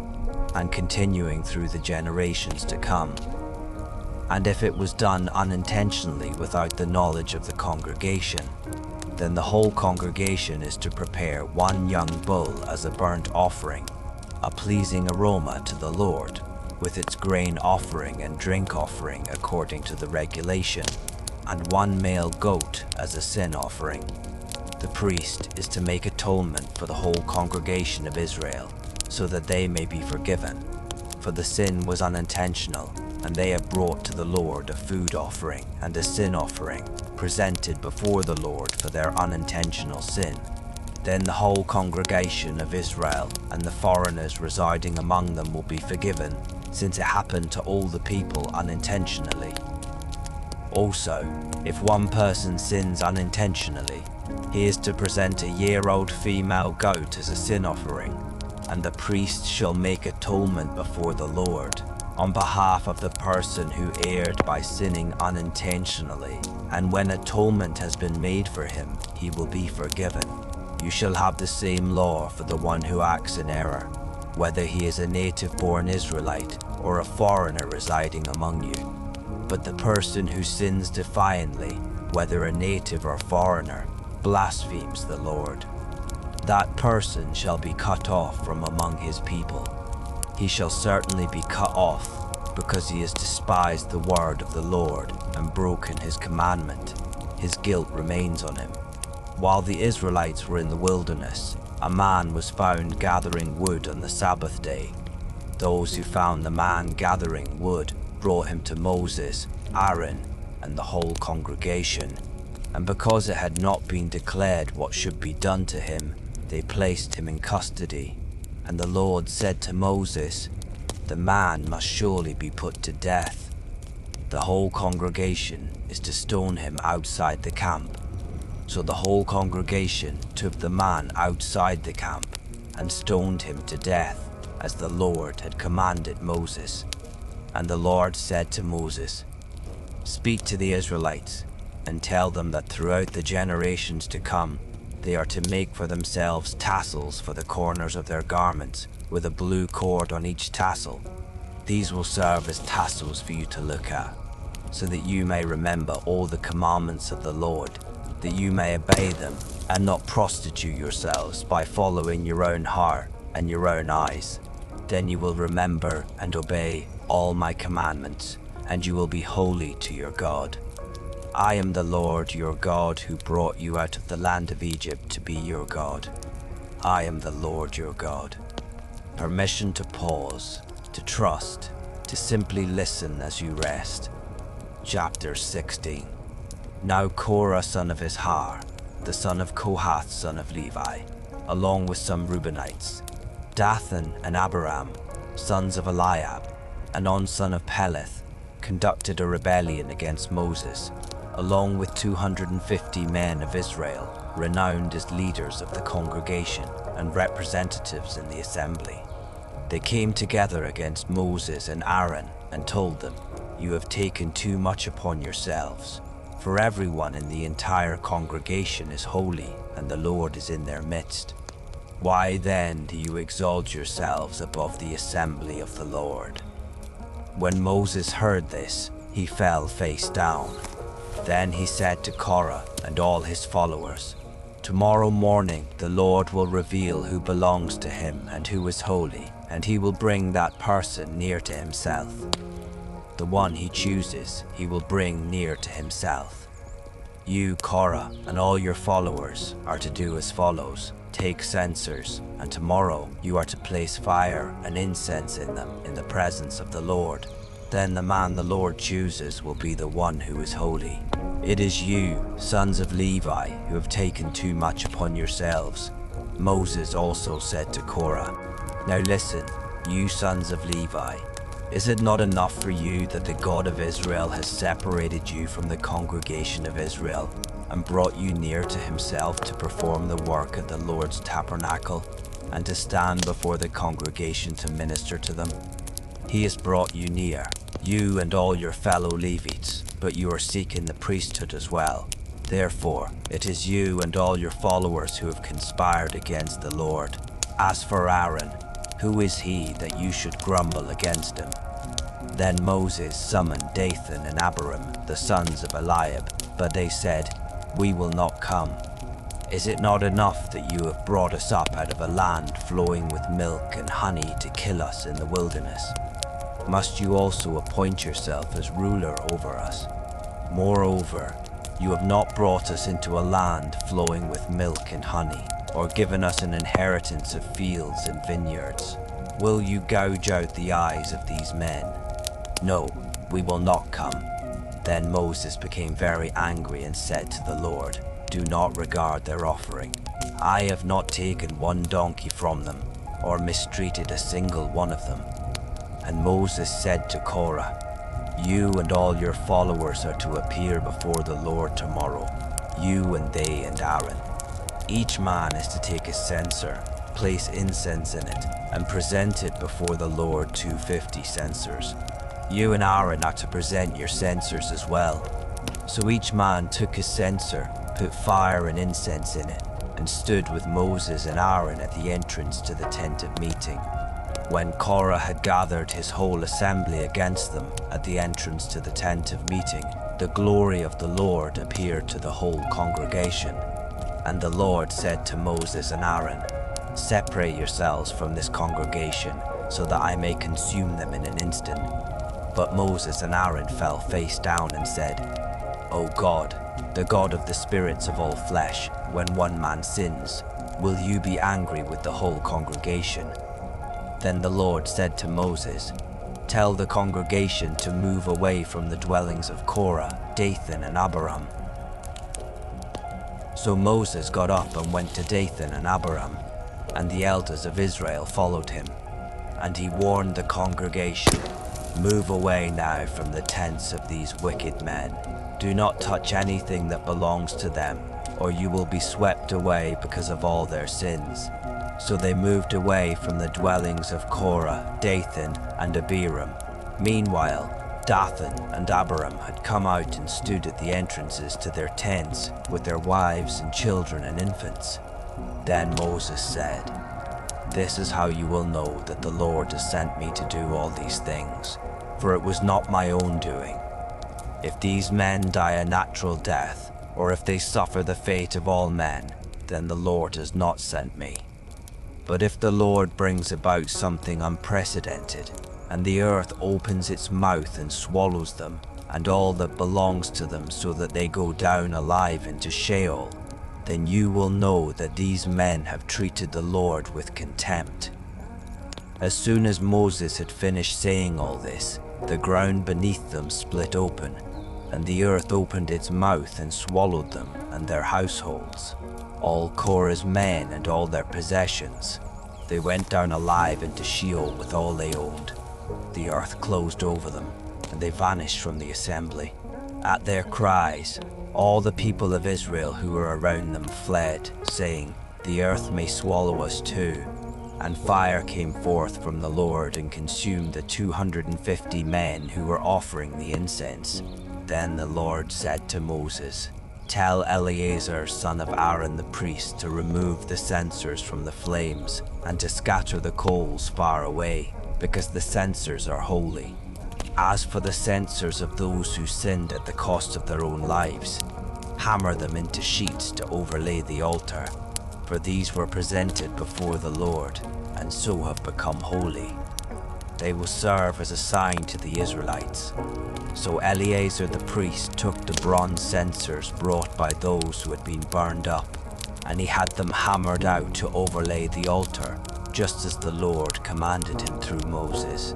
Speaker 1: and continuing through the generations to come, and if it was done unintentionally without the knowledge of the congregation, then the whole congregation is to prepare one young bull as a burnt offering, a pleasing aroma to the Lord, with its grain offering and drink offering according to the regulation, and one male goat as a sin offering. The priest is to make atonement for the whole congregation of Israel, so that they may be forgiven, for the sin was unintentional, and they have brought to the Lord a food offering and a sin offering, presented before the Lord for their unintentional sin. Then the whole congregation of Israel and the foreigners residing among them will be forgiven, since it happened to all the people unintentionally. Also, if one person sins unintentionally, he is to present a year-old female goat as a sin offering, and the priest shall make atonement before the Lord on behalf of the person who erred by sinning unintentionally, and when atonement has been made for him, he will be forgiven. You shall have the same law for the one who acts in error, whether he is a native-born Israelite or a foreigner residing among you. But the person who sins defiantly, whether a native or foreigner, blasphemes the Lord. that person shall be cut off from among his people. He shall certainly be cut off, because he has despised the word of the Lord and broken his commandment. His guilt remains on him. While the Israelites were in the wilderness, a man was found gathering wood on the Sabbath day. Those who found the man gathering wood brought him to Moses, Aaron, and the whole congregation. And because it had not been declared what should be done to him, they placed him in custody. And the Lord said to Moses, "The man must surely be put to death. The whole congregation is to stone him outside the camp." So the whole congregation took the man outside the camp and stoned him to death, as the Lord had commanded Moses. And the Lord said to Moses, "Speak to the Israelites and tell them that throughout the generations to come, they are to make for themselves tassels for the corners of their garments, with a blue cord on each tassel. These will serve as tassels for you to look at, so that you may remember all the commandments of the Lord, that you may obey them and not prostitute yourselves by following your own heart and your own eyes. Then you will remember and obey all my commandments, and you will be holy to your God. I am the Lord your God who brought you out of the land of Egypt to be your God. I am the Lord your God." Permission to pause, to trust, to simply listen as you rest. Chapter 16. Now Korah son of Izhar, the son of Kohath son of Levi, along with some Reubenites, Dathan and Abiram, sons of Eliab, and On son of Peleth, conducted a rebellion against Moses, along with 250 men of Israel, renowned as leaders of the congregation and representatives in the assembly. They came together against Moses and Aaron and told them, "You have taken too much upon yourselves, for everyone in the entire congregation is holy, and the Lord is in their midst. Why then do you exalt yourselves above the assembly of the Lord?" When Moses heard this, he fell face down. Then he said to Korah and all his followers, "Tomorrow morning the Lord will reveal who belongs to him and who is holy, and he will bring that person near to himself. The one he chooses, he will bring near to himself. You, Korah, and all your followers are to do as follows. Take censers, and tomorrow you are to place fire and incense in them in the presence of the Lord. Then the man the Lord chooses will be the one who is holy. It is you, sons of Levi, who have taken too much upon yourselves." Moses also said to Korah, "Now listen, you sons of Levi. Is it not enough for you that the God of Israel has separated you from the congregation of Israel and brought you near to himself to perform the work of the Lord's tabernacle and to stand before the congregation to minister to them? He has brought you near, you and all your fellow Levites, but you are seeking the priesthood as well. Therefore, it is you and all your followers who have conspired against the Lord. As for Aaron, who is he that you should grumble against him?" Then Moses summoned Dathan and Abiram, the sons of Eliab, but they said, "We will not come. Is it not enough that you have brought us up out of a land flowing with milk and honey to kill us in the wilderness? Must you also appoint yourself as ruler over us? Moreover, you have not brought us into a land flowing with milk and honey, or given us an inheritance of fields and vineyards. Will you gouge out the eyes of these men? No, we will not come." Then Moses became very angry and said to the Lord, "Do not regard their offering. I have not taken one donkey from them, or mistreated a single one of them." And Moses said to Korah, "You and all your followers are to appear before the Lord tomorrow, you and they and Aaron. Each man is to take a censer, place incense in it, and present it before the Lord 250 censers. You and Aaron are to present your censers as well." So each man took his censer, put fire and incense in it, and stood with Moses and Aaron at the entrance to the tent of meeting. When Korah had gathered his whole assembly against them at the entrance to the tent of meeting, the glory of the Lord appeared to the whole congregation. And the Lord said to Moses and Aaron, "Separate yourselves from this congregation, so that I may consume them in an instant." But Moses and Aaron fell face down and said, "O God, the God of the spirits of all flesh, when one man sins, will you be angry with the whole congregation?" Then the Lord said to Moses, "Tell the congregation to move away from the dwellings of Korah, Dathan, and Abiram." So Moses got up and went to Dathan and Abiram, and the elders of Israel followed him. And he warned the congregation, "Move away now from the tents of these wicked men. Do not touch anything that belongs to them, or you will be swept away because of all their sins." So they moved away from the dwellings of Korah, Dathan, and Abiram. Meanwhile, Dathan and Abiram had come out and stood at the entrances to their tents with their wives and children and infants. Then Moses said, "This is how you will know that the Lord has sent me to do all these things, for it was not my own doing. If these men die a natural death, or if they suffer the fate of all men, then the Lord has not sent me. But if the Lord brings about something unprecedented, and the earth opens its mouth and swallows them, and all that belongs to them, so that they go down alive into Sheol, then you will know that these men have treated the Lord with contempt." As soon as Moses had finished saying all this, the ground beneath them split open, and the earth opened its mouth and swallowed them and their households, all Korah's men and all their possessions. They went down alive into Sheol with all they owned. The earth closed over them, and they vanished from the assembly. At their cries, all the people of Israel who were around them fled, saying, "The earth may swallow us too." And fire came forth from the Lord and consumed the 250 men who were offering the incense. Then the Lord said to Moses, "Tell Eleazar, son of Aaron the priest, to remove the censers from the flames and to scatter the coals far away, because the censers are holy. As for the censers of those who sinned at the cost of their own lives, hammer them into sheets to overlay the altar, for these were presented before the Lord, and so have become holy. They will serve as a sign to the Israelites." So Eleazar the priest took the bronze censers brought by those who had been burned up, and he had them hammered out to overlay the altar, just as the Lord commanded him through Moses.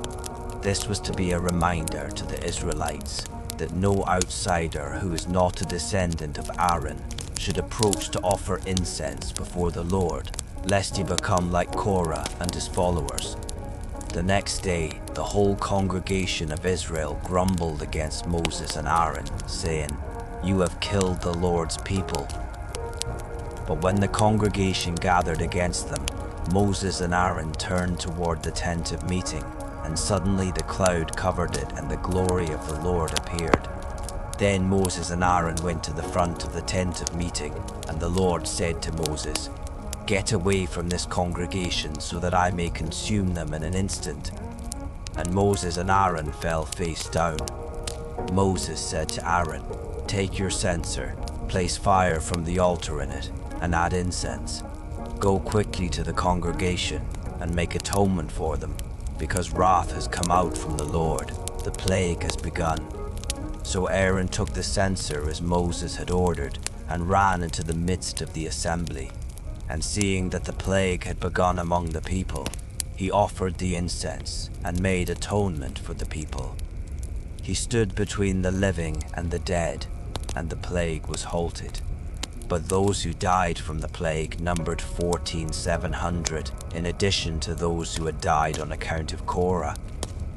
Speaker 1: This was to be a reminder to the Israelites that no outsider who is not a descendant of Aaron should approach to offer incense before the Lord, lest he become like Korah and his followers. The next day, the whole congregation of Israel grumbled against Moses and Aaron, saying, "You have killed the Lord's people." But when the congregation gathered against them, Moses and Aaron turned toward the tent of meeting, and suddenly the cloud covered it, and the glory of the Lord appeared. Then Moses and Aaron went to the front of the tent of meeting, and the Lord said to Moses, "Get away from this congregation, so that I may consume them in an instant." And Moses and Aaron fell face down. Moses said to Aaron, "Take your censer, place fire from the altar in it, and add incense. Go quickly to the congregation and make atonement for them, because wrath has come out from the Lord, the plague has begun." So Aaron took the censer as Moses had ordered, and ran into the midst of the assembly. And seeing that the plague had begun among the people, he offered the incense and made atonement for the people. He stood between the living and the dead, and the plague was halted. But those who died from the plague numbered 14,700, in addition to those who had died on account of Korah.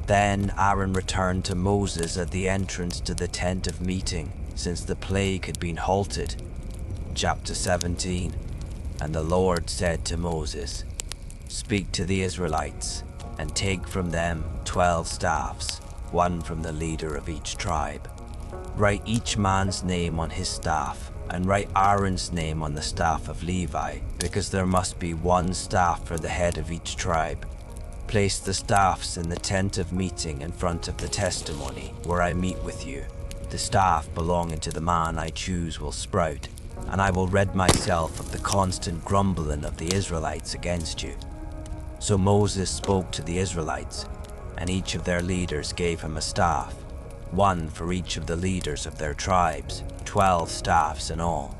Speaker 1: Then Aaron returned to Moses at the entrance to the tent of meeting, since the plague had been halted. Chapter 17. And the Lord said to Moses, "Speak to the Israelites, and take from them 12 staffs, one from the leader of each tribe. Write each man's name on his staff, and write Aaron's name on the staff of Levi, because there must be one staff for the head of each tribe. Place the staffs in the tent of meeting in front of the testimony, where I meet with you. The staff belonging to the man I choose will sprout, and I will rid myself of the constant grumbling of the Israelites against you." So Moses spoke to the Israelites, and each of their leaders gave him a staff, one for each of the leaders of their tribes, 12 staffs in all.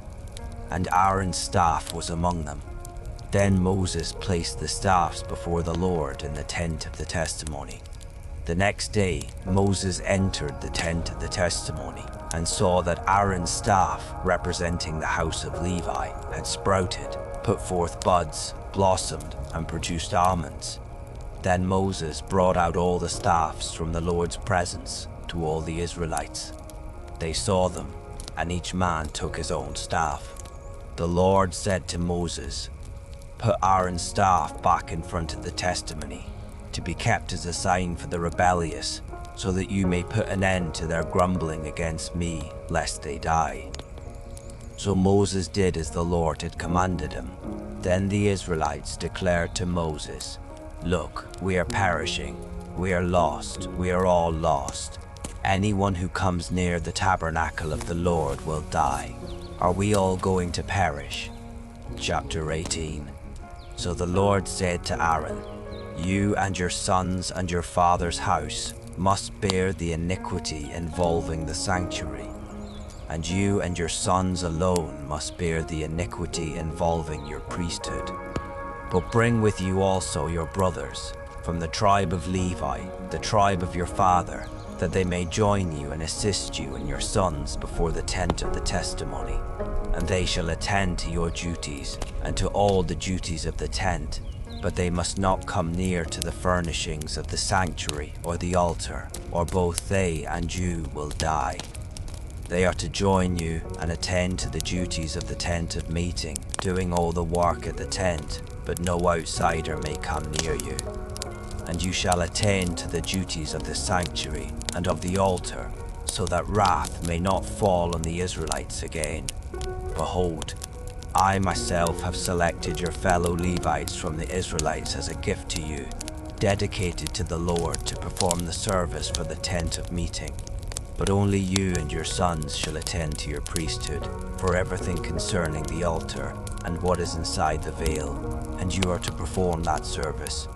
Speaker 1: And Aaron's staff was among them. Then Moses placed the staffs before the Lord in the tent of the testimony. The next day, Moses entered the tent of the testimony and saw that Aaron's staff, representing the house of Levi, had sprouted, put forth buds, blossomed, and produced almonds. Then Moses brought out all the staffs from the Lord's presence to all the Israelites. They saw them, and each man took his own staff. The Lord said to Moses, "Put Aaron's staff back in front of the testimony, to be kept as a sign for the rebellious, so that you may put an end to their grumbling against me, lest they die." So Moses did as the Lord had commanded him. Then the Israelites declared to Moses, "Look, we are perishing. We are lost. We are all lost. Anyone who comes near the tabernacle of the Lord will die. Are we all going to perish?" Chapter 18. So the Lord said to Aaron, "You and your sons and your father's house must bear the iniquity involving the sanctuary, and you and your sons alone must bear the iniquity involving your priesthood. But bring with you also your brothers from the tribe of Levi, the tribe of your father, that they may join you and assist you and your sons before the tent of the testimony. And they shall attend to your duties and to all the duties of the tent, but they must not come near to the furnishings of the sanctuary or the altar, or both they and you will die. They are to join you and attend to the duties of the tent of meeting, doing all the work at the tent, but no outsider may come near you. And you shall attend to the duties of the sanctuary and of the altar, so that wrath may not fall on the Israelites again. Behold, I myself have selected your fellow Levites from the Israelites as a gift to you, dedicated to the Lord to perform the service for the tent of meeting. But only you and your sons shall attend to your priesthood, for everything concerning the altar and what is inside the veil, and you are to perform that service.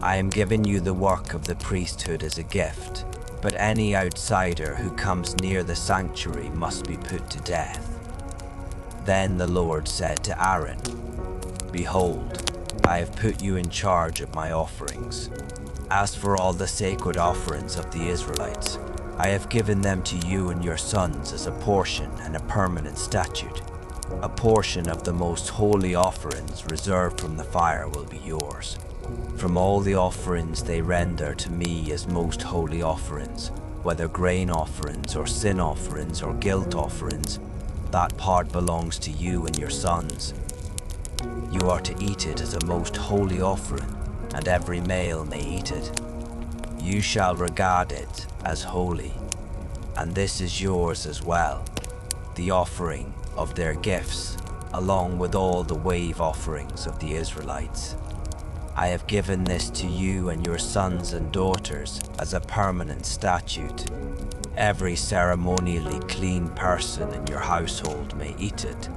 Speaker 1: I am giving you the work of the priesthood as a gift, but any outsider who comes near the sanctuary must be put to death." Then the Lord said to Aaron, "Behold, I have put you in charge of my offerings. As for all the sacred offerings of the Israelites, I have given them to you and your sons as a portion and a permanent statute. A portion of the most holy offerings reserved from the fire will be yours. From all the offerings they render to me as most holy offerings, whether grain offerings or sin offerings or guilt offerings, that part belongs to you and your sons. You are to eat it as a most holy offering, and every male may eat it. You shall regard it as holy, and this is yours as well, the offering of their gifts, along with all the wave offerings of the Israelites. I have given this to you and your sons and daughters as a permanent statute. Every ceremonially clean person in your household may eat it.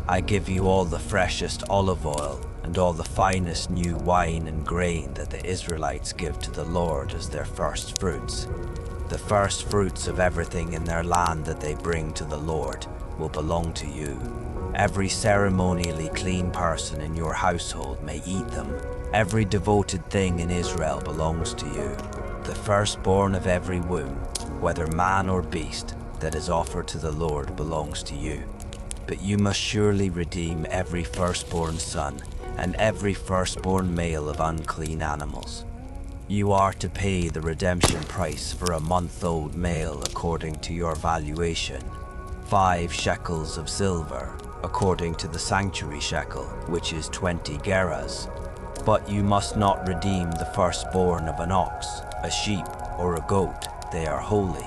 Speaker 1: I give you all the freshest olive oil and all the finest new wine and grain that the Israelites give to the Lord as their first fruits. The first fruits of everything in their land that they bring to the Lord will belong to you. Every ceremonially clean person in your household may eat them. Every devoted thing in Israel belongs to you. The firstborn of every womb, whether man or beast, that is offered to the Lord belongs to you. But you must surely redeem every firstborn son and every firstborn male of unclean animals. You are to pay the redemption price for a month-old male according to your valuation, 5 shekels of silver, according to the sanctuary shekel, which is 20 gerahs. But you must not redeem the firstborn of an ox, a sheep, or a goat. They are holy.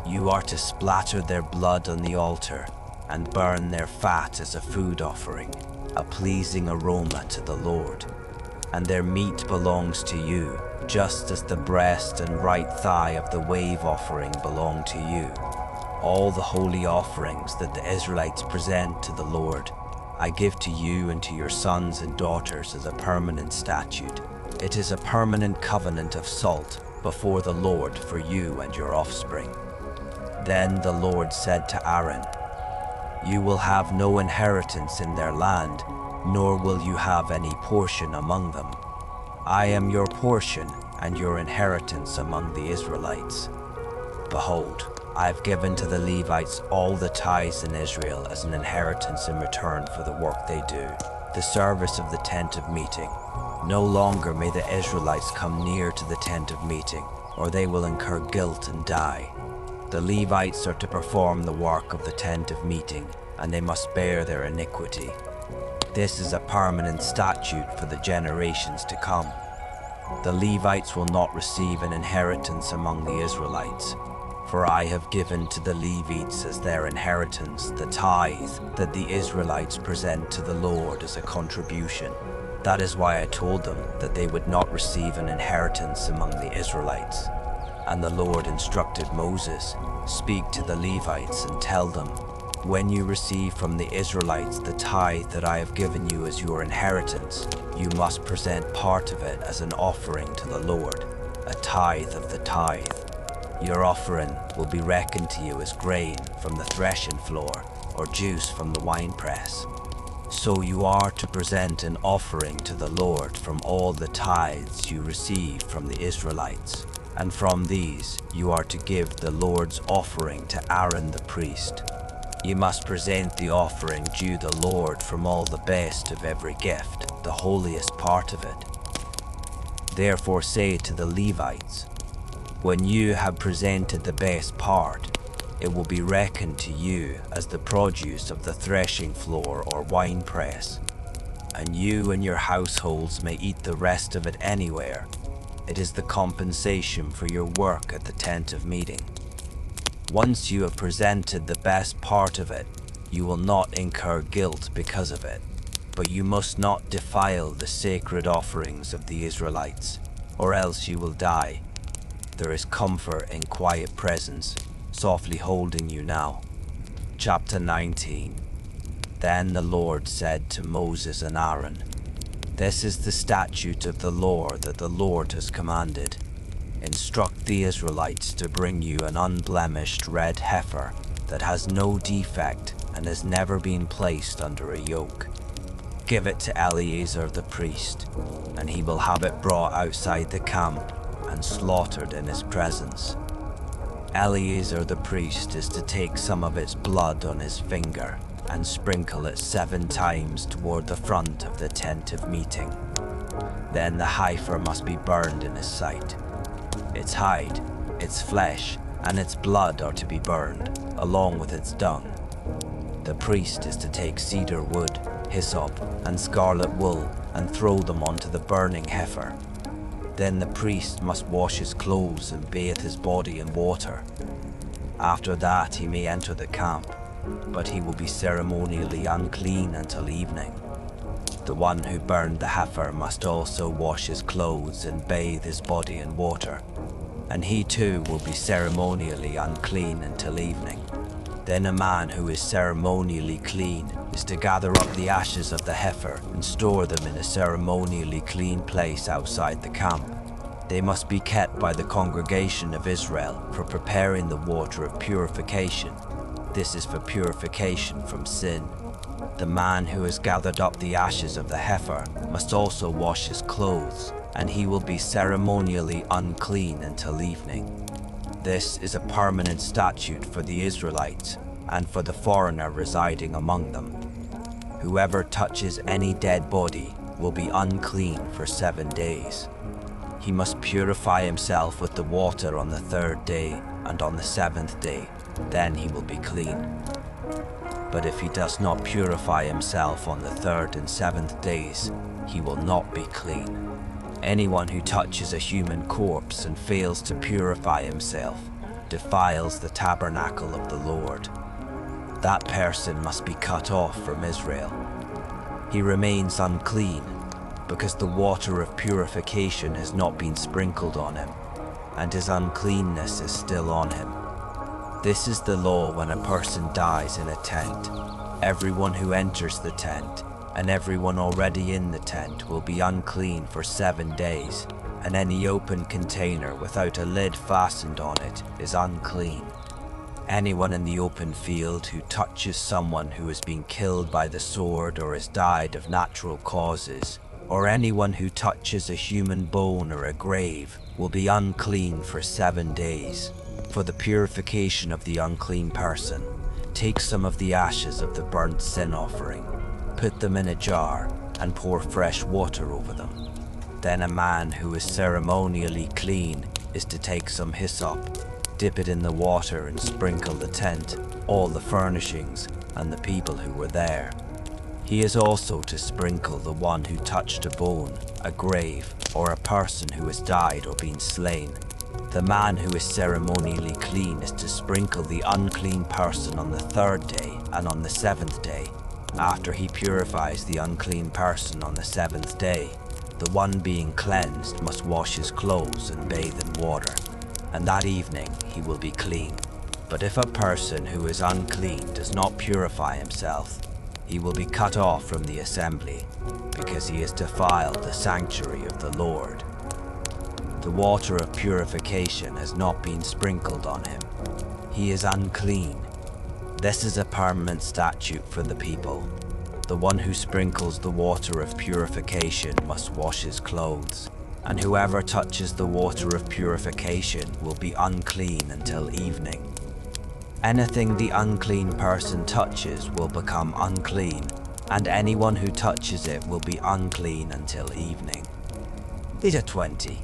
Speaker 1: You are to splatter their blood on the altar and burn their fat as a food offering, a pleasing aroma to the Lord. And their meat belongs to you, just as the breast and right thigh of the wave offering belong to you. All the holy offerings that the Israelites present to the Lord, I give to you and to your sons and daughters as a permanent statute. It is a permanent covenant of salt before the Lord for you and your offspring." Then the Lord said to Aaron, "You will have no inheritance in their land, nor will you have any portion among them. I am your portion and your inheritance among the Israelites. Behold, I have given to the Levites all the tithes in Israel as an inheritance in return for the work they do, the service of the tent of meeting. No longer may the Israelites come near to the tent of meeting, or they will incur guilt and die. The Levites are to perform the work of the tent of meeting, and they must bear their iniquity. This is a permanent statute for the generations to come. The Levites will not receive an inheritance among the Israelites, for I have given to the Levites as their inheritance the tithe that the Israelites present to the Lord as a contribution. That is why I told them that they would not receive an inheritance among the Israelites. And the Lord instructed Moses, "Speak to the Levites and tell them, when you receive from the Israelites the tithe that I have given you as your inheritance, you must present part of it as an offering to the Lord, a tithe of the tithe. Your offering will be reckoned to you as grain from the threshing floor or juice from the winepress. So you are to present an offering to the Lord from all the tithes you receive from the Israelites. And from these you are to give the Lord's offering to Aaron the priest. You must present the offering due the Lord from all the best of every gift, the holiest part of it. Therefore say to the Levites, when you have presented the best part, it will be reckoned to you as the produce of the threshing floor or winepress, and you and your households may eat the rest of it anywhere. It is the compensation for your work at the tent of meeting. Once you have presented the best part of it, you will not incur guilt because of it, but you must not defile the sacred offerings of the Israelites, or else you will die. There is comfort in quiet presence, softly holding you now." Chapter 19. Then the Lord said to Moses and Aaron, "This is the statute of the law that the Lord has commanded. Instruct the Israelites to bring you an unblemished red heifer that has no defect and has never been placed under a yoke. Give it to Eleazar the priest, and he will have it brought outside the camp and slaughtered in his presence. Eleazar the priest is to take some of its blood on his finger and sprinkle it 7 times toward the front of the tent of meeting. Then the heifer must be burned in his sight. Its hide, its flesh, and its blood are to be burned, along with its dung. The priest is to take cedar wood, hyssop, and scarlet wool and throw them onto the burning heifer. Then the priest must wash his clothes and bathe his body in water. After that he may enter the camp, but he will be ceremonially unclean until evening. The one who burned the heifer must also wash his clothes and bathe his body in water, and he too will be ceremonially unclean until evening. Then a man who is ceremonially clean is to gather up the ashes of the heifer and store them in a ceremonially clean place outside the camp. They must be kept by the congregation of Israel for preparing the water of purification. This is for purification from sin. The man who has gathered up the ashes of the heifer must also wash his clothes, and he will be ceremonially unclean until evening. This is a permanent statute for the Israelites and for the foreigner residing among them. Whoever touches any dead body will be unclean for 7 days. He must purify himself with the water on the 3rd day and on the 7th day, then he will be clean. But if he does not purify himself on the 3rd and 7th days, he will not be clean. Anyone who touches a human corpse and fails to purify himself defiles the tabernacle of the Lord. That person must be cut off from Israel. He remains unclean because the water of purification has not been sprinkled on him, and his uncleanness is still on him. This is the law when a person dies in a tent. Everyone who enters the tent and everyone already in the tent will be unclean for 7 days, and any open container without a lid fastened on it is unclean. Anyone in the open field who touches someone who has been killed by the sword or has died of natural causes, or anyone who touches a human bone or a grave, will be unclean for 7 days. For the purification of the unclean person, take some of the ashes of the burnt sin offering, put them in a jar, and pour fresh water over them. Then a man who is ceremonially clean is to take some hyssop, dip it in the water and sprinkle the tent, all the furnishings, and the people who were there. He is also to sprinkle the one who touched a bone, a grave, or a person who has died or been slain. The man who is ceremonially clean is to sprinkle the unclean person on the 3rd day and on the 7th day. After he purifies the unclean person on the 7th day, the one being cleansed must wash his clothes and bathe in water, and that evening he will be clean. But if a person who is unclean does not purify himself, he will be cut off from the assembly, because he has defiled the sanctuary of the Lord. The water of purification has not been sprinkled on him. He is unclean. This is a permanent statute for the people. The one who sprinkles the water of purification must wash his clothes, and whoever touches the water of purification will be unclean until evening. Anything the unclean person touches will become unclean, and anyone who touches it will be unclean until evening. Leader 20.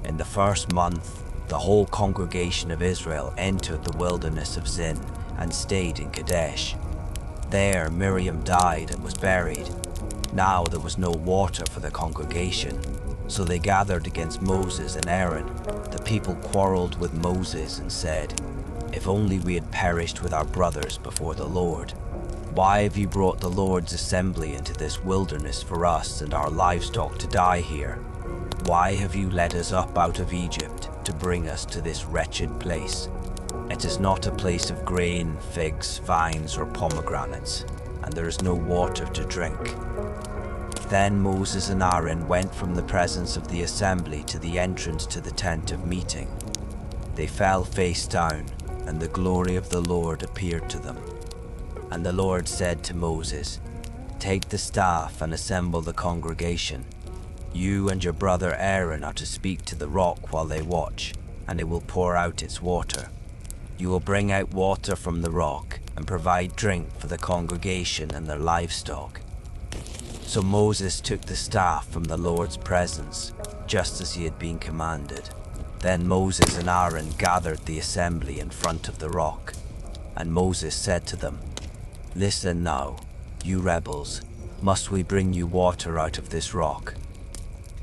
Speaker 1: In the 1st month, the whole congregation of Israel entered the wilderness of Zin and stayed in Kadesh. There Miriam died and was buried. Now there was no water for the congregation, so they gathered against Moses and Aaron. The people quarreled with Moses and said, "If only we had perished with our brothers before the Lord. Why have you brought the Lord's assembly into this wilderness for us and our livestock to die here? Why have you led us up out of Egypt to bring us to this wretched place? It is not a place of grain, figs, vines, or pomegranates, and there is no water to drink." Then Moses and Aaron went from the presence of the assembly to the entrance to the tent of meeting. They fell face down, and the glory of the Lord appeared to them. And the Lord said to Moses, "Take the staff and assemble the congregation. You and your brother Aaron are to speak to the rock while they watch, and it will pour out its water. You will bring out water from the rock and provide drink for the congregation and their livestock." So Moses took the staff from the Lord's presence, just as he had been commanded. Then Moses and Aaron gathered the assembly in front of the rock, and Moses said to them, "Listen now, you rebels, must we bring you water out of this rock?"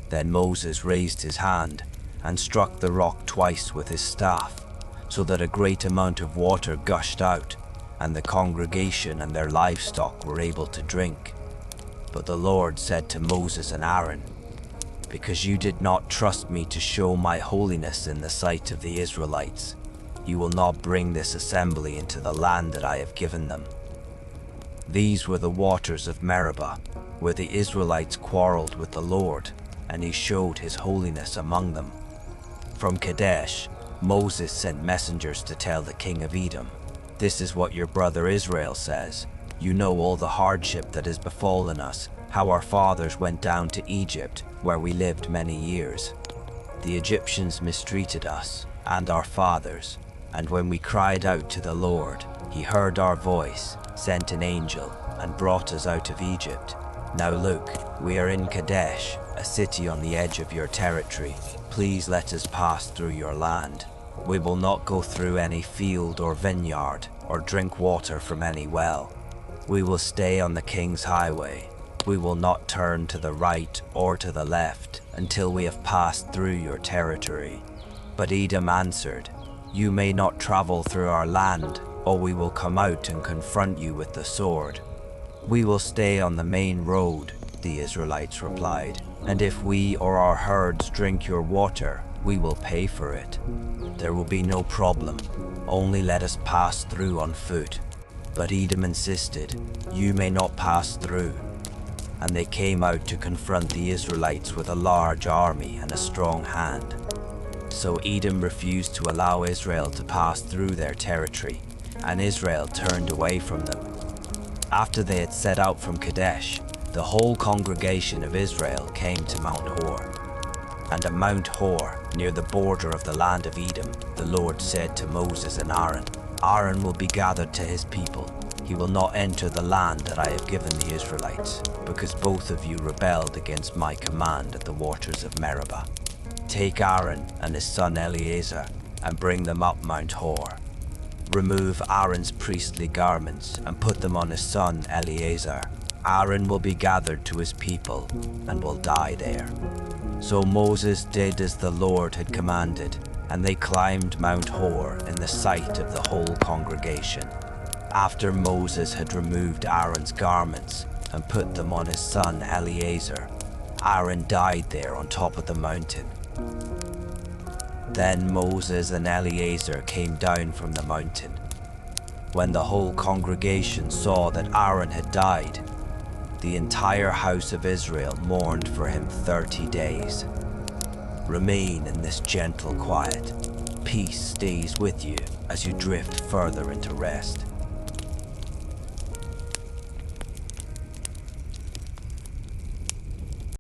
Speaker 1: Then Moses raised his hand and struck the rock twice with his staff, so that a great amount of water gushed out, and the congregation and their livestock were able to drink. But the Lord said to Moses and Aaron, "Because you did not trust me to show my holiness in the sight of the Israelites, you will not bring this assembly into the land that I have given them." These were the waters of Meribah, where the Israelites quarreled with the Lord, and he showed his holiness among them. From Kadesh, Moses sent messengers to tell the king of Edom, "This is what your brother Israel says. You know all the hardship that has befallen us, how our fathers went down to Egypt, where we lived many years. The Egyptians mistreated us and our fathers, and when we cried out to the Lord, he heard our voice, sent an angel, and brought us out of Egypt. Now look, we are in Kadesh, a city on the edge of your territory. Please let us pass through your land. We will not go through any field or vineyard, or drink water from any well. We will stay on the king's highway. We will not turn to the right or to the left until we have passed through your territory." But Edom answered, "You may not travel through our land, or we will come out and confront you with the sword." "We will stay on the main road," the Israelites replied, "and if we or our herds drink your water, We will pay for it. There will be no problem. Only let us pass through on foot. But Edom insisted, "You may not pass through." And they came out to confront the Israelites with a large army and a strong hand. So Edom refused to allow Israel to pass through their territory, and Israel turned away from them. After they had set out from Kadesh, the whole congregation of Israel came to Mount Hor. And at Mount Hor, near the border of the land of Edom, the Lord said to Moses and Aaron, "Aaron will be gathered to his people. He will not enter the land that I have given the Israelites, because both of you rebelled against my command at the waters of Meribah. Take Aaron and his son Eleazar and bring them up Mount Hor. Remove Aaron's priestly garments and put them on his son Eleazar. Aaron will be gathered to his people and will die there." So Moses did as the Lord had commanded, and they climbed Mount Hor in the sight of the whole congregation. After Moses had removed Aaron's garments and put them on his son Eleazar, Aaron died there on top of the mountain. Then Moses and Eleazar came down from the mountain. When the whole congregation saw that Aaron had died, the entire house of Israel mourned for him 30 days. Remain in this gentle quiet. Peace stays with you as you drift further into rest.